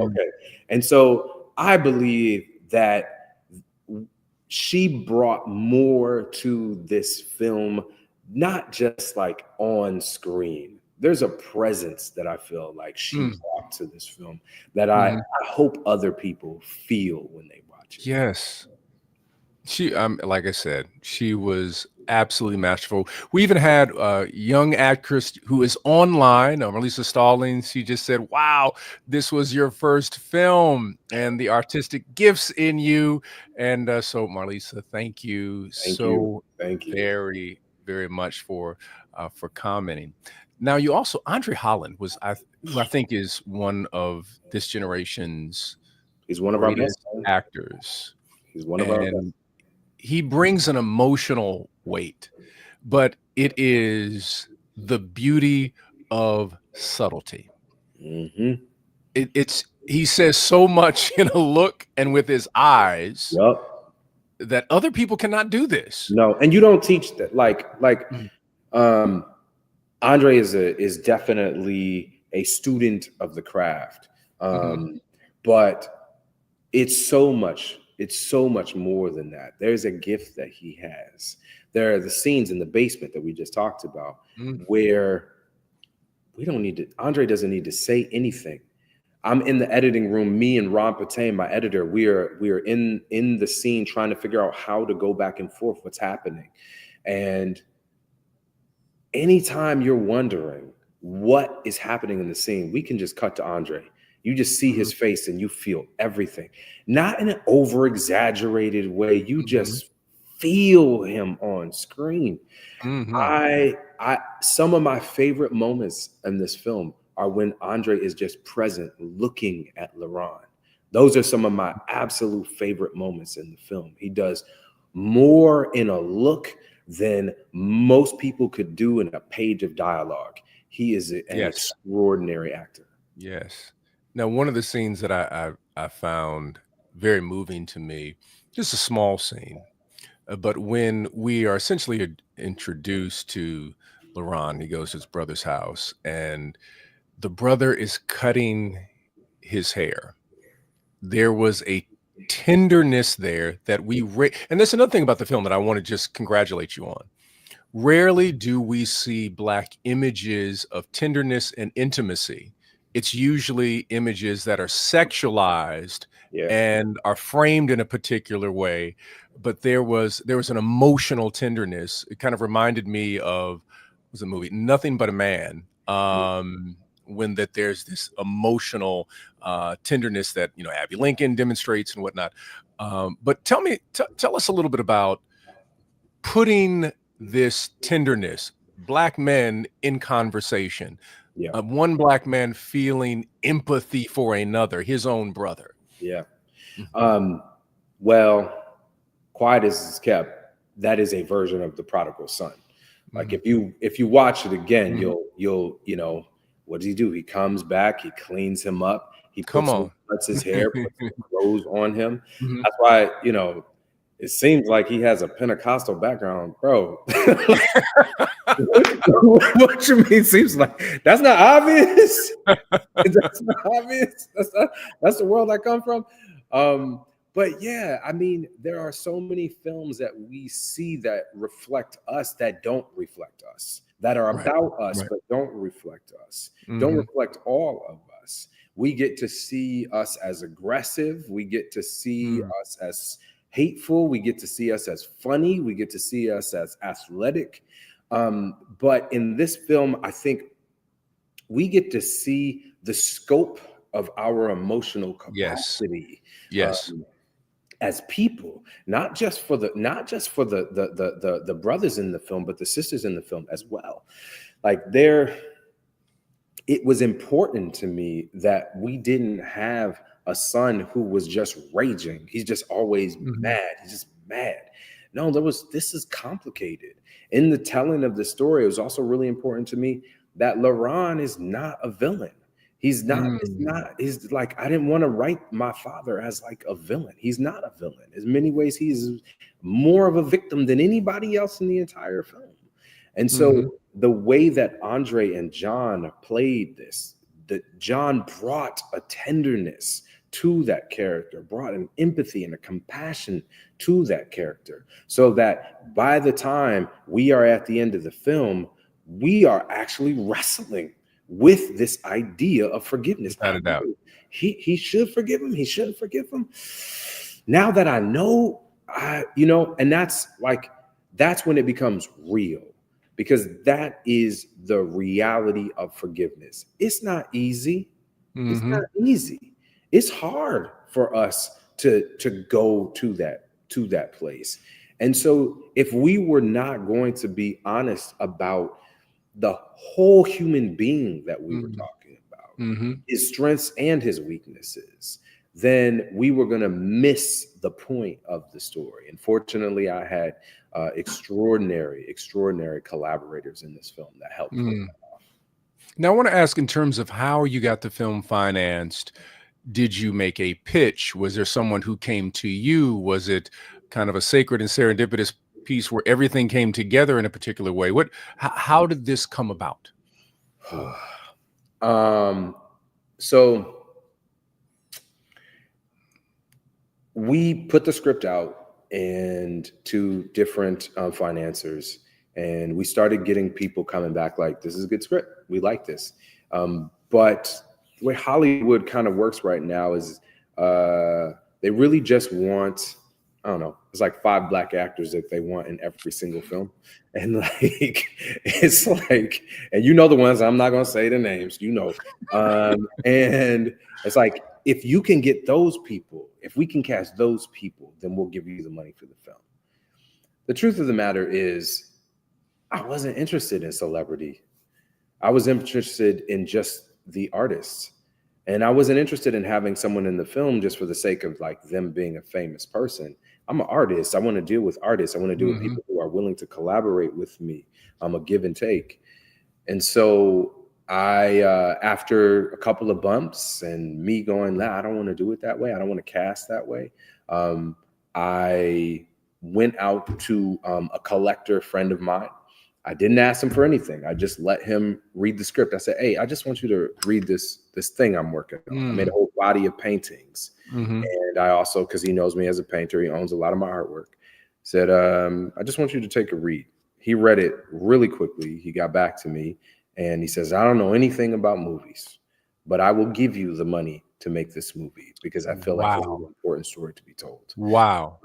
And so I believe that she brought more to this film, not just like on screen. There's a presence that I feel like she brought to this film that I hope other people feel when they watch it. Yes. She, like I said, she was absolutely masterful. We even had a young actress who is online, Melissa Stallings. She just said, wow, this was your first film and the artistic gifts in you. And so, Marlisa, thank you very, very much for commenting. Now, you also, Andre Holland was, who I think is one of this generation's He's one of our best actors. He's one of our best. He brings an emotional weight, but it is the beauty of subtlety. He says so much in a look and with his eyes that other people cannot do this. No, and you don't teach that. Andre is definitely a student of the craft, but it's so much more than that. There's a gift that he has. There are the scenes in the basement that we just talked about where Andre doesn't need to say anything. I'm in the editing room, me and Ron Patain, my editor, we are in the scene trying to figure out how to go back and forth, what's happening. And anytime you're wondering what is happening in the scene, we can just cut to Andre. You just see his face and you feel everything. Not in an over-exaggerated way. You just feel him on screen. Some of my favorite moments in this film are when Andre is just present looking at LaRon. Those are some of my absolute favorite moments in the film. He does more in a look than most people could do in a page of dialogue. He is an Yes. extraordinary actor. Yes. Now, one of the scenes that I found very moving to me, just a small scene, but when we are essentially introduced to Laurent, he goes to his brother's house, and the brother is cutting his hair. There was a tenderness there that and that's another thing about the film that I want to just congratulate you on. Rarely do we see Black images of tenderness and intimacy. It's usually images that are sexualized Yeah. and are framed in a particular way, but there was an emotional tenderness. It kind of reminded me of was a movie Nothing But a Man, when that there's this emotional tenderness that Abby Lincoln demonstrates and whatnot. But tell us a little bit about putting this tenderness, Black men in conversation, Yeah. one Black man feeling empathy for another, his own brother. Yeah. Mhm. Well, quiet as it's kept, that is a version of the prodigal son. Like Mhm. if you watch it again, Mhm. you'll what does he do? He comes back, he cleans him up, he Come on. cuts his hair, puts some clothes on him. Mhm. That's why it seems like he has a Pentecostal background, bro. What you mean? Seems like that's not obvious. That's not obvious. That's the world I come from. But yeah, I mean, there are so many films that we see that reflect us that don't reflect us, that are Right, about us right. but don't reflect us, don't Mhm. reflect all of us. We get to see us as aggressive. We get to see Mm. us as hateful. We get to see us as funny. We get to see us as athletic. But in this film, I think we get to see the scope of our emotional Yes, capacity yes. as people, not just for the brothers in the film, but the sisters in the film as well. Like it was important to me that we didn't have a son who was just raging. He's just always Mhm. mad. He's just mad. No, this is complicated. In the telling of the story, it was also really important to me that Laurent is not a villain. Mm. He's like, I didn't want to write my father as like a villain. He's not a villain. In many ways, he's more of a victim than anybody else in the entire film. And Mhm. so the way that Andre and John played this, that John brought a tenderness to that character, brought an empathy and a compassion to that character, so that by the time we are at the end of the film, we are actually wrestling with this idea of forgiveness. Without a doubt. He should forgive him. He shouldn't forgive him. Now that I know, and that's when it becomes real, because that is the reality of forgiveness. It's not easy. It's not Mhm. easy. It's hard for us to go to that place. And so if we were not going to be honest about the whole human being that we were Mhm. talking about, Mhm. his strengths and his weaknesses, then we were going to miss the point of the story. Unfortunately, I had extraordinary collaborators in this film that helped pull Mm. that off. Now, I wanna ask in terms of how you got the film financed. Did you make a pitch? Was there someone who came to you? Was it kind of a sacred and serendipitous piece where everything came together in a particular way? How did this come about? um, so we put the script out and to different financiers, and we started getting people coming back like, this is a good script, we like this. But the way Hollywood kind of works right now is they really just want, I don't know, it's like 5 Black actors that they want in every single film. And like, it's like, and the ones, I'm not gonna say the names, and it's like, if you can get those people, if we can cast those people, then we'll give you the money for the film. The truth of the matter is, I wasn't interested in celebrity. I was interested in just the artists. And I wasn't interested in having someone in the film just for the sake of like them being a famous person. I'm an artist. I want to deal with artists. I want to deal with Mhm. people who are willing to collaborate with me. I'm a give and take. And so after a couple of bumps and me going, nah, I don't want to do it that way. I don't want to cast that way. Um, I went out to a collector friend of mine. I didn't ask him for anything. I just let him read the script. I said, "Hey, I just want you to read this thing I'm working on." I made a Mm. whole body of paintings, Mhm. and I also, because he knows me as a painter, he owns a lot of my artwork. Said, "I just want you to take a read." He read it really quickly. He got back to me, and he says, "I don't know anything about movies, but I will give you the money to make this movie because I feel like this is an Wow. important story to be told." Wow.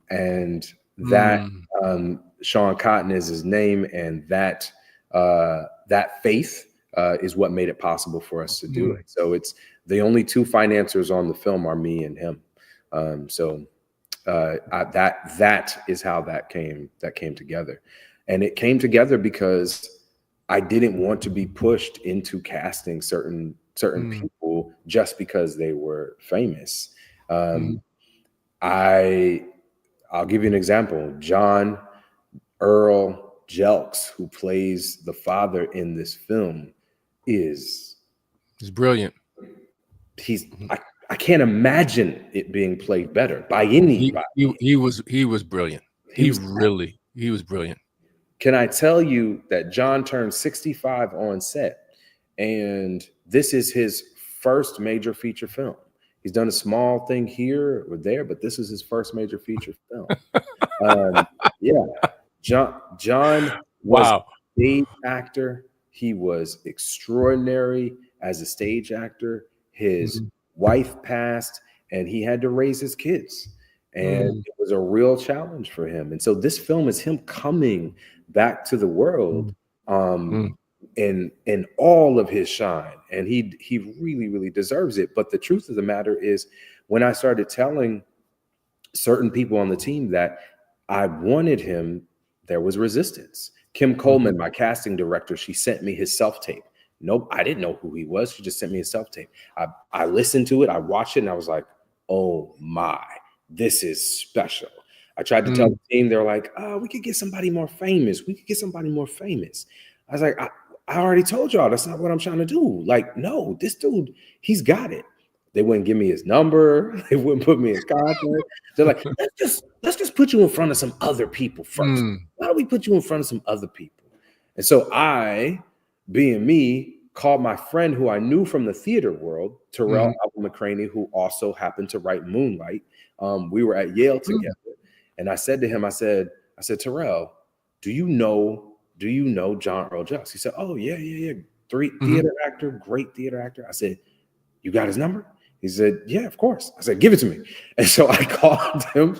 And that Mm. Sean Cotton is his name, and that faith is what made it possible for us to do Mm. it. So it's the only two financiers on the film are me and him. That is how that came together, and it came together because I didn't want to be pushed into casting certain Mm. people just because they were famous. Mhm. I I'll give you an example. John Earl Jelks, who plays the father in this film, is It's brilliant. he's Mhm. I can't imagine it being played better by He anybody. he he was brilliant. He was He was brilliant. Can I tell you that John turned 65 on set, and this is his first major feature film. He's done a small thing here or there, but this is his first major feature film. Um, yeah, John was Wow. a stage actor. He was extraordinary as a stage actor. His Mhm. wife passed, and he had to raise his kids, and Mm. it was a real challenge for him. And so this film is him coming back to the world Mm. Mm. in all of his shine, and he really deserves it. But the truth of the matter is, when I started telling certain people on the team that I wanted him, there was resistance. Kim Mhm. Coleman, my casting director, she sent me his self tape. Nope, I didn't know who he was. She just sent me his self tape. I listened to it, I watched it, and I was like, oh my, this is special. I tried to tell Mm. the team, they're like, oh, we could get somebody more famous. We could get somebody more famous. I was like, I already told y'all that's not what I'm trying to do. Like, no, this dude, he's got it. They wouldn't give me his number. They wouldn't put me in contact. They're like, let's just put you in front of some other people first. Mm. Why don't we put you in front of some other people? And so I, being me, called my friend who I knew from the theater world, Terrell Mhm. Alvin McCraney, who also happened to write Moonlight. We were at Yale Mm. together, and I said to him, I said, Terrell, do you know John Earl Jones? He said, oh yeah. Three Mhm. theater actor, great theater actor. I said, you got his number? He said, yeah, of course. I said, give it to me. And so I called him.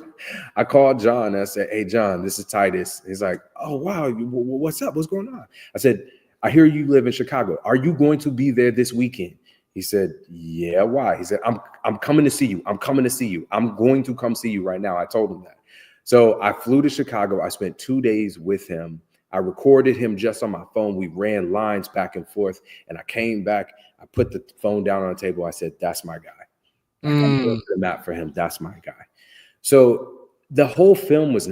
I called John. And I said, hey, John, this is Titus. He's like, oh, wow. What's up? What's going on? I said, I hear you live in Chicago. Are you going to be there this weekend? He said, yeah, why? He said, I'm coming to see you. I'm coming to see you. I'm going to come see you right now. I told him that. So I flew to Chicago. I spent 2 days with him. I recorded him just on my phone. We ran lines back and forth. And I came back. I put the phone down on the table. I said, that's my guy. Like, I'm going Mm. to the map for him. That's my guy. So the whole film was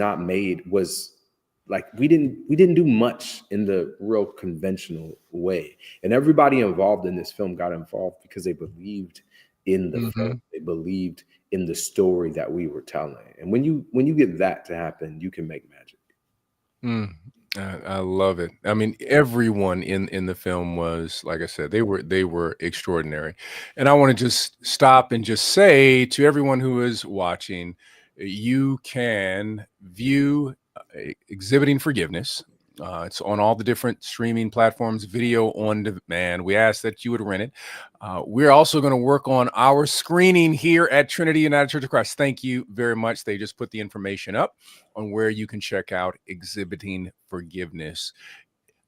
like we didn't do much in the real conventional way. And everybody involved in this film got involved because they believed in the film. Mhm. They believed in the story that we were telling. And when you get that to happen, you can make magic. Mm. I love it. I mean, everyone in the film was, like I said, they were extraordinary. And I want to just stop and just say to everyone who is watching, you can view Exhibiting Forgiveness. It's on all the different streaming platforms, video on demand. We ask that you would rent it. We're also going to work on our screening here at Trinity United Church of Christ. Thank you very much. They just put the information up on where you can check out Exhibiting Forgiveness.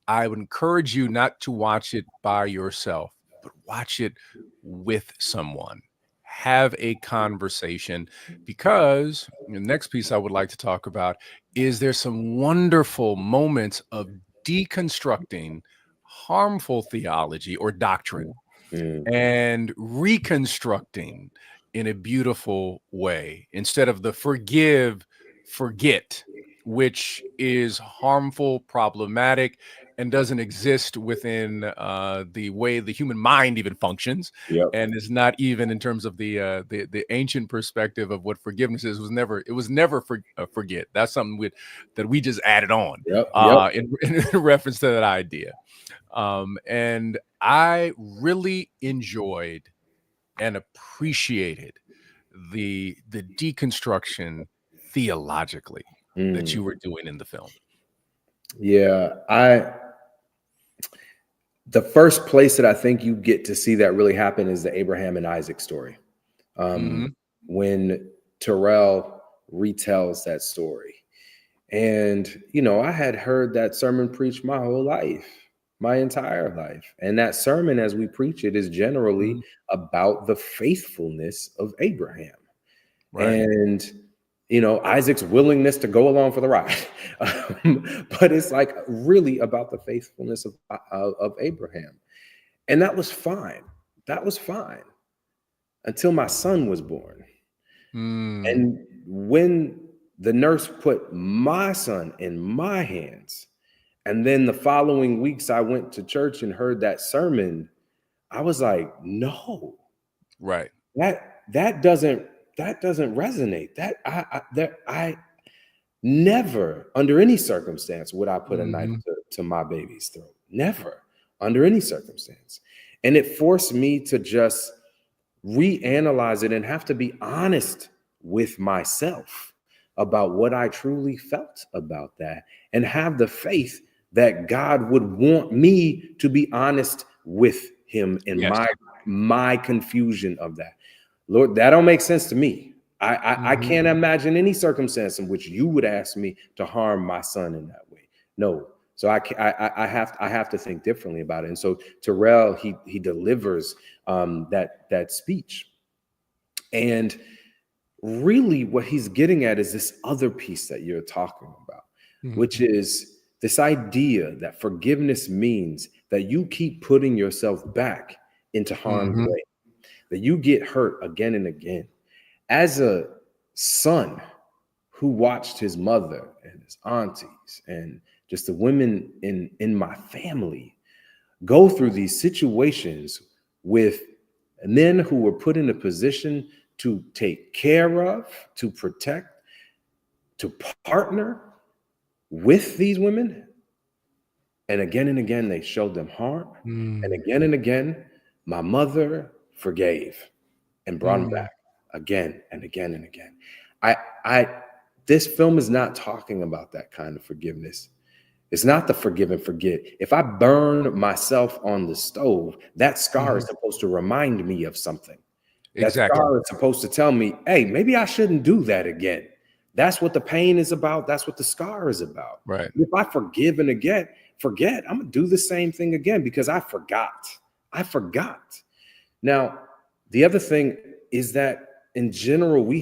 I would encourage you not to watch it by yourself, but watch it with someone. Have a conversation, because the next piece I would like to talk about is there's some wonderful moments of deconstructing harmful theology or doctrine Mm, and reconstructing in a beautiful way instead of the forgive, forget, which is harmful, problematic, and doesn't exist within the way the human mind even functions, Yep. and is not even in terms of the ancient perspective of what forgiveness is. Was never forget. That's something that we just added on Yep. Yep. in reference to that idea. And I really enjoyed and appreciated the deconstruction theologically that Mm. you were doing in the film. Yeah. The first place that I think you get to see that really happen is the Abraham and Isaac story. Um, Mhm. when Terrell retells that story. And, you know, I had heard that sermon preached my whole life, my entire life. And that sermon, as we preach it, is generally Mhm. about the faithfulness of Abraham. Right. And, you know, Isaac's willingness to go along for the ride. But it's like really about the faithfulness of Abraham. And that was fine. That was fine until my son was born. Mm. And when the nurse put my son in my hands, and then the following weeks I went to church and heard that sermon, I was like, no, Right. that doesn't resonate. I never, under any circumstance, would I put a knife Mhm. to my baby's throat. Never, under any circumstance. And it forced me to just reanalyze it and have to be honest with myself about what I truly felt about that and have the faith that God would want me to be honest with him in Yes. my confusion of that. Lord, that don't make sense to me. I Mhm. can't imagine any circumstance in which you would ask me to harm my son in that way. No. So I have to think differently about it. And so Terrell, he delivers that speech. And really what he's getting at is this other piece that you're talking about, which Mhm. is this idea that forgiveness means that you keep putting yourself back into harm's Mhm. way, that you get hurt again and again. As a son who watched his mother and his aunties and just the women in my family go through these situations with men who were put in a position to take care of, to protect, to partner with these women. And again, they showed them harm. Mm. And again, my mother forgave and brought him Mm. back again and again and again. I, I, this film is not talking about that kind of forgiveness. It's not the forgive and forget. If I burn myself on the stove, that scar is Mhm. supposed to remind me of something. That Exactly. scar is supposed to tell me, hey, maybe I shouldn't do that again. That's what the pain is about. That's what the scar is about. Right. If I forgive and forget, I'm gonna do the same thing again because I forgot. I forgot. Now, the other thing is that in general, we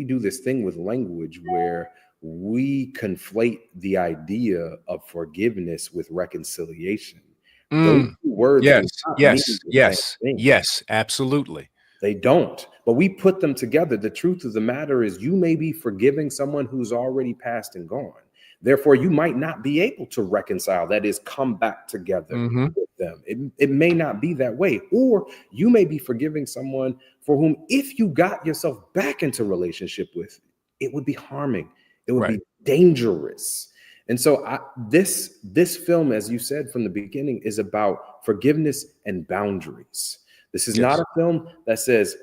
do this thing with language where we conflate the idea of forgiveness with reconciliation. Those Mm. two words Yes. do not mean Yes. the same Yes. thing. Yes. Absolutely. They don't. But we put them together. The truth of the matter is, you may be forgiving someone who's already passed and gone. Therefore, you might not be able to reconcile, that is, come back together Mhm. with them. It may not be that way. Or you may be forgiving someone for whom, if you got yourself back into relationship with, it would be harming, it would Right. be dangerous. And so this film, as you said from the beginning, is about forgiveness and boundaries. This is not Yes. a film that says,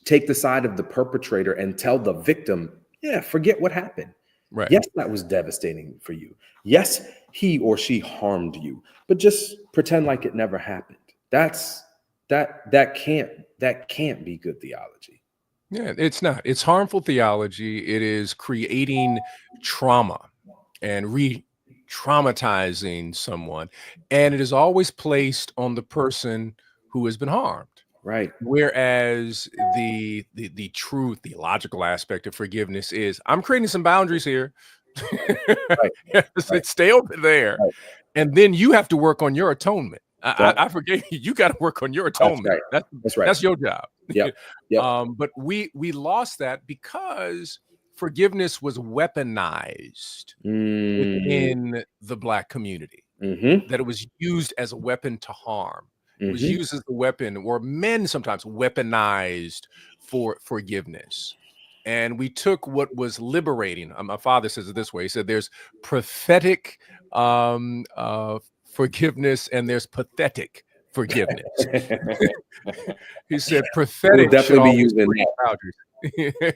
take the side of the perpetrator and tell the victim, yeah, forget what happened. Right. Yes, that was devastating for you. Yes, he or she harmed you, but just pretend like it never happened. That can't be good theology. Yeah, it's not. It's harmful theology. It is creating trauma and re-traumatizing someone, and it is always placed on the person who has been harmed. Right. Whereas the true theological aspect of forgiveness is, I'm creating some boundaries here. Right. Yes, Right. stay over there, Right. and then you have to work on your atonement. I forgave you. You got to work on your That's atonement. right. That's right. That's your job. Yep. Yep. But we lost that because forgiveness was weaponized Mm, within the Black community. mhm, That it was used as a weapon to harm. It was mhm. used as a weapon, or men sometimes weaponized for forgiveness. And we took what was liberating. My father says it this way. He said, "There's prophetic forgiveness, and there's pathetic forgiveness." He said, We'll "Prophetic should definitely be always using create that. boundaries."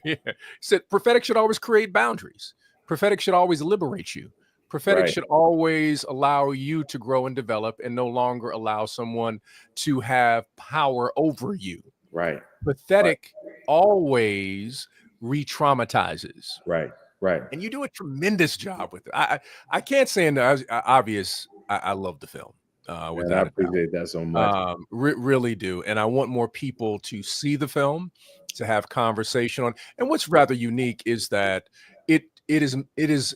Yeah. He said, "Prophetic should always create boundaries. Prophetic should always liberate you. Prophetic Right, should always allow you to grow and develop, and no longer allow someone to have power over you. right, right, Pathetic always re-traumatizes." right, right. And you do a tremendous job with it. I can't say in the obvious. I love the film, Man, I without a doubt. appreciate that so much. Really do, and I want more people to see the film, to have conversation on. And what's rather unique is that it is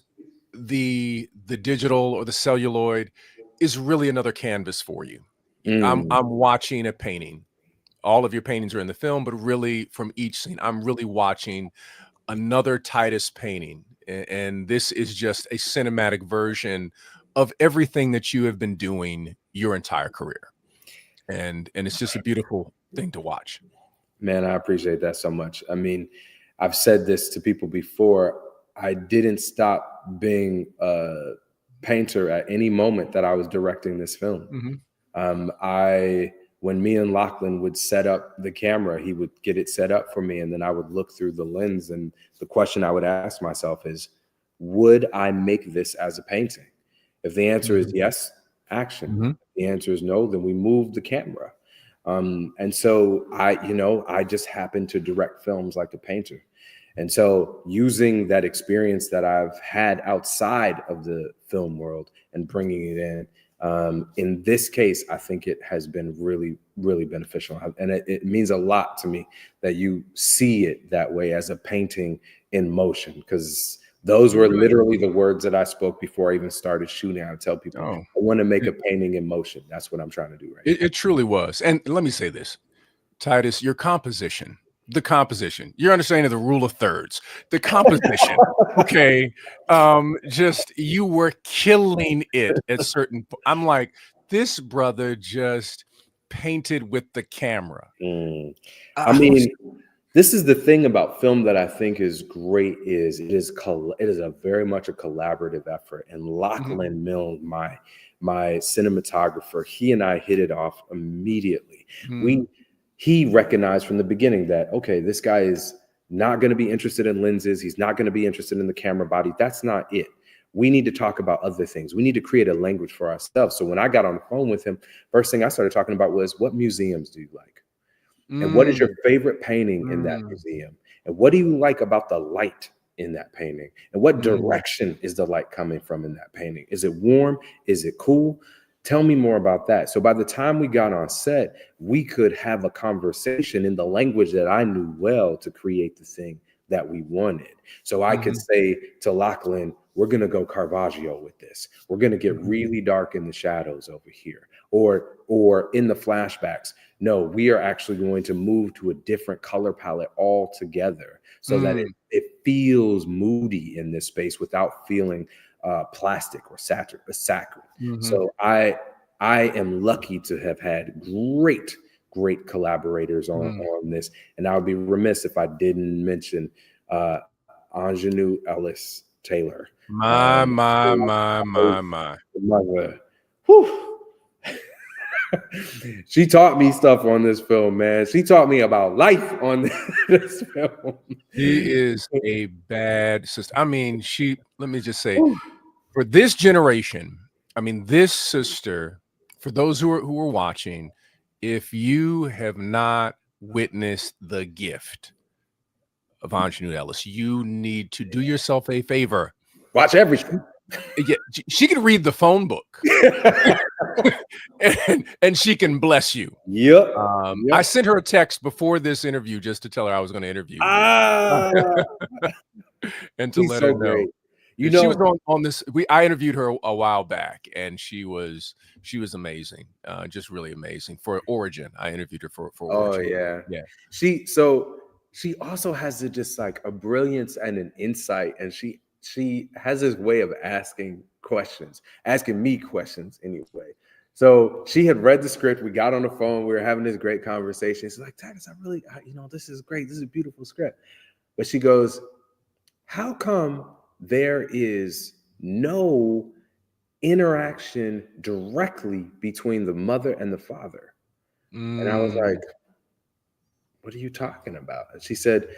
the digital or the celluloid is really another canvas for you. Mm, I'm watching a painting. All of your paintings are in the film, but really from each scene, I'm really watching another Titus painting, and this is just a cinematic version of everything that you have been doing your entire career, and it's just a beautiful thing to watch. man, I appreciate that so much. I mean, I've said this to people before. I didn't stop being a painter at any moment that I was directing this film. Mhm. I when me and Lachlan would set up the camera, he would get it set up for me, and then I would look through the lens. And the question I would ask myself is, would I make this as a painting? If the answer is Mhm. yes, action. Mhm. If the answer is no, then we move the camera. And so I just happen to direct films like a painter. And so using that experience that I've had outside of the film world and bringing it in this case, I think it has been really, really beneficial. And it means a lot to me that you see it that way as a painting in motion, because those It were really literally the words that I spoke before I even started shooting. I would tell people, oh, I want to make it a painting in motion. That's what I'm trying to do right it truly was. And let me say this, Titus, your composition, the composition, your understanding of the rule of thirds, the composition, okay, just you were killing it at I'm like, "This brother just painted with the camera." now. I I was mean, this is the thing about film that I think is great is it is a very much a collaborative effort. And Mhm, Lachlan Milne, my cinematographer, he and I hit it off immediately. mhm, We He recognized from the beginning that, okay, this guy is not going to be interested in lenses. He's not going to be interested in the camera body. That's not it. We need to talk about other things. We need to create a language for ourselves. So when I got on the phone with him, first thing I started talking about was, what museums do you like? And what is your mm, favorite painting in that mm, museum? And what do you like about the light in that painting? And what mm, direction is the light coming from in that painting? Is it warm? Is it cool? Tell me more about that. So by the time we got on set, we could have a conversation in the language that I knew well to create the thing that we wanted. So I could mhm, say to Lachlan, we're going to go Caravaggio with this. We're going to get mhm, really dark in the shadows over here. Or in the flashbacks, no, we are actually going to move to a different color palette altogether so that mm, it feels moody in this space without feeling plastic or saccharine. mhm. So I am lucky to have had great collaborators Mm. on this, and I would be remiss if I didn't mention uh, Ingenue Ellis Taylor. My, my, My my, my, my. mother, whew, she taught me stuff on this film, man. She taught me about life on this film. She is a bad sister. I mean, let me just say, Whew. for this generation, I mean, this sister, for those who are watching, if you have not witnessed the gift of Anjanou Ellis, you need to do yourself a favor. Watch everything. Yeah, she can read the phone book and she can bless you. Yep. I Yep. sent her a text before this interview just to tell her I was going to interview you Ah, and to he's let her so know. great. You She was know, on this. I interviewed her a while back, and she was amazing, just really amazing for Origin. I interviewed her for oh Origin. yeah. Yeah. She also has just like a brilliance and an insight, and she has this way of asking questions, asking me questions anyway. So she had read the script. We got on the phone. We were having this great conversation. She's like, Titus, this is great. This is a beautiful script. But she goes, how come there is no interaction directly between the mother and the father? And I was Mm, like, what are you talking about? And she said,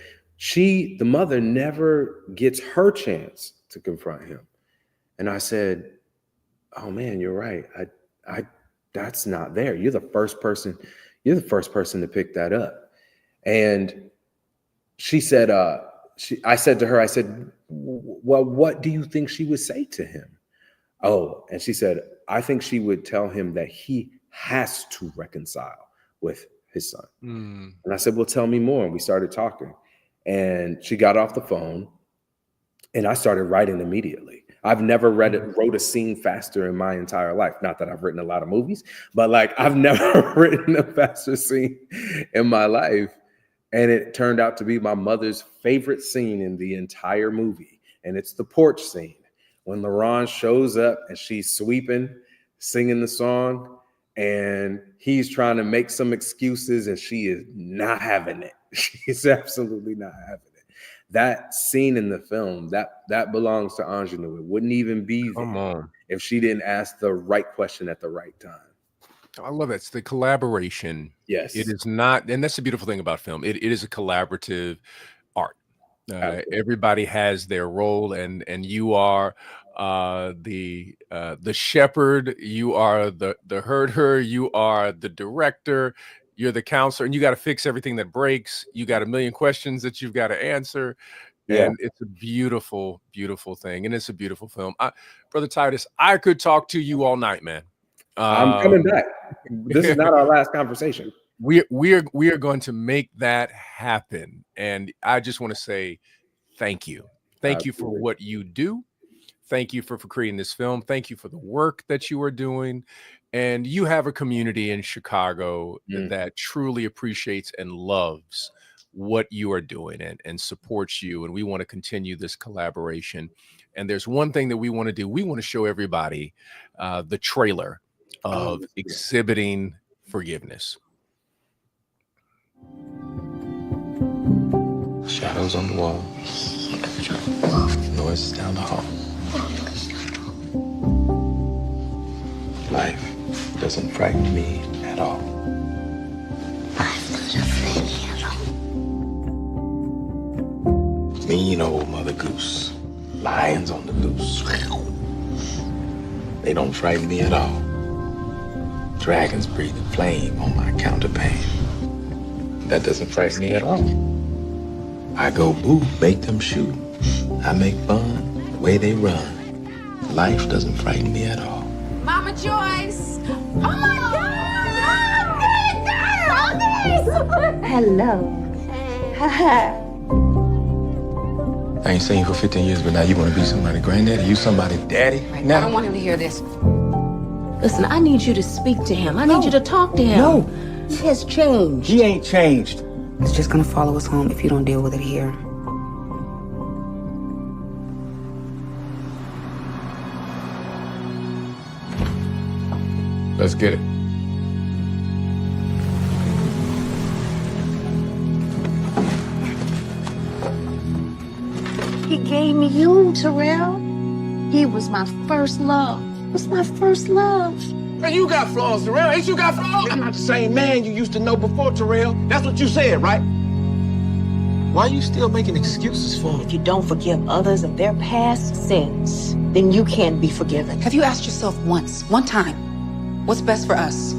the mother never gets her chance to confront him. And I said, oh man, you're right. That's not there. You're the first person to pick that up. And she said, I said to her, I said, well, what do you think she would say to him? Oh, and she said, I think she would tell him that he has to reconcile with his son. mm. And I said, well, tell me more. And we started talking. And she got off the phone and I started writing immediately. I've never wrote a scene faster in my entire life. Not that I've written a lot of movies, but like I've never written a faster scene in my life. And it turned out to be my mother's favorite scene in the entire movie. And it's the porch scene when LaRon shows up and she's sweeping, singing the song, and he's trying to make some excuses and she is not having it. She's absolutely not having it. That scene in the film, that belongs to Ingenue. It wouldn't even be Come there on. if she didn't ask the right question at the right time. I love it. It's the collaboration. It Yes, is not, and that's the beautiful thing about film. It is a collaborative art. absolutely. Everybody has their role, and you are the shepherd. You are the herder. You are the director. You're the counselor, and you got to fix everything that breaks. You got a million questions that you've got to answer, Yeah, and it's a beautiful, beautiful thing, and it's a beautiful film. Brother Titus, I could talk to you all night, man. I'm coming Um, back. This is not our last conversation. we are going to make that happen, and I just want to say thank you. Thank you for Absolutely. what you do. Thank you for creating this film. Thank you for the work that you are doing. And you have a community in Chicago Mm. that truly appreciates and loves what you are doing and supports you. And we want to continue this collaboration. And there's one thing that we want to do. We want to show everybody the trailer Oh, of let's do that. Exhibiting Forgiveness. Shadows on the wall. Noises down the hall. Life doesn't frighten me at all. Mean old Mother Goose. Lions on the loose. They don't frighten me at all. Dragons breathing flame on my counterpane. That doesn't frighten me at all. I go boo, make them shoot. I make fun the way they run. Life doesn't frighten me at all. Mama Joyce! Oh my God! Hello. I ain't seen you for 15 years, but now you want to be somebody's granddaddy? You somebody's daddy? I Now, don't want him to hear this. Listen, I need you to speak to him. I need you to talk to him. No. He has changed. He ain't changed. It's just gonna follow us home if you don't deal with it here. let's get it. He gave me you, Terrell. He was my first love. He was my first love. Man, you got flaws, Terrell. Ain't you got flaws? I'm not the same man you used to know before, Terrell. That's what you said, right? Why are you still making excuses for him? If you don't forgive others of their past sins, then you can't be forgiven. Have you asked yourself once, one time, what's best for us?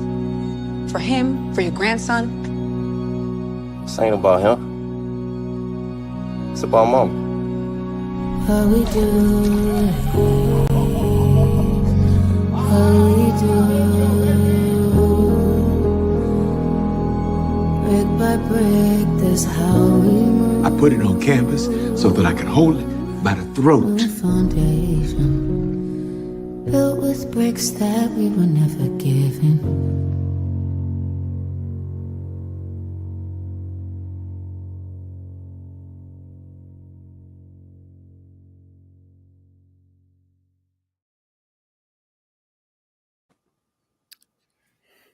For him, for your grandson? This ain't about him. It's about Mama. How we do it, how we do it. Brick by brick, that's how we move. I put it on canvas so that I can hold it by the throat. A foundation built with bricks that we were never given.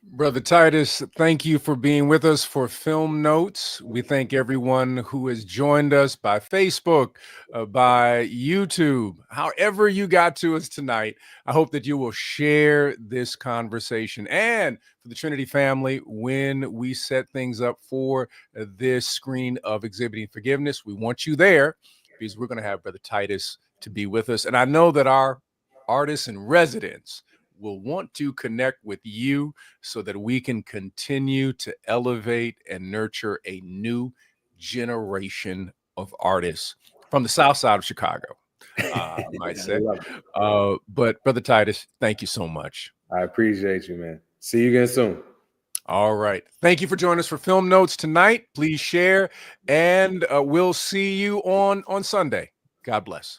Brother Titus, thank you for being with us for Film Notes. We thank everyone who has joined us by Facebook, by YouTube, however you got to us tonight. I hope that you will share this conversation. And for the Trinity family, when we set things up for this screen of Exhibiting Forgiveness, we want you there because we're going to have Brother Titus to be with us. And I know that our artists in residence will want to connect with you so that we can continue to elevate and nurture a new generation of artists from the South Side of Chicago, I might say. But Brother Titus, thank you so much. I appreciate you, man. See you again soon. All right. Thank you for joining us for Film Notes tonight. Please share, and we'll see you on Sunday. God bless.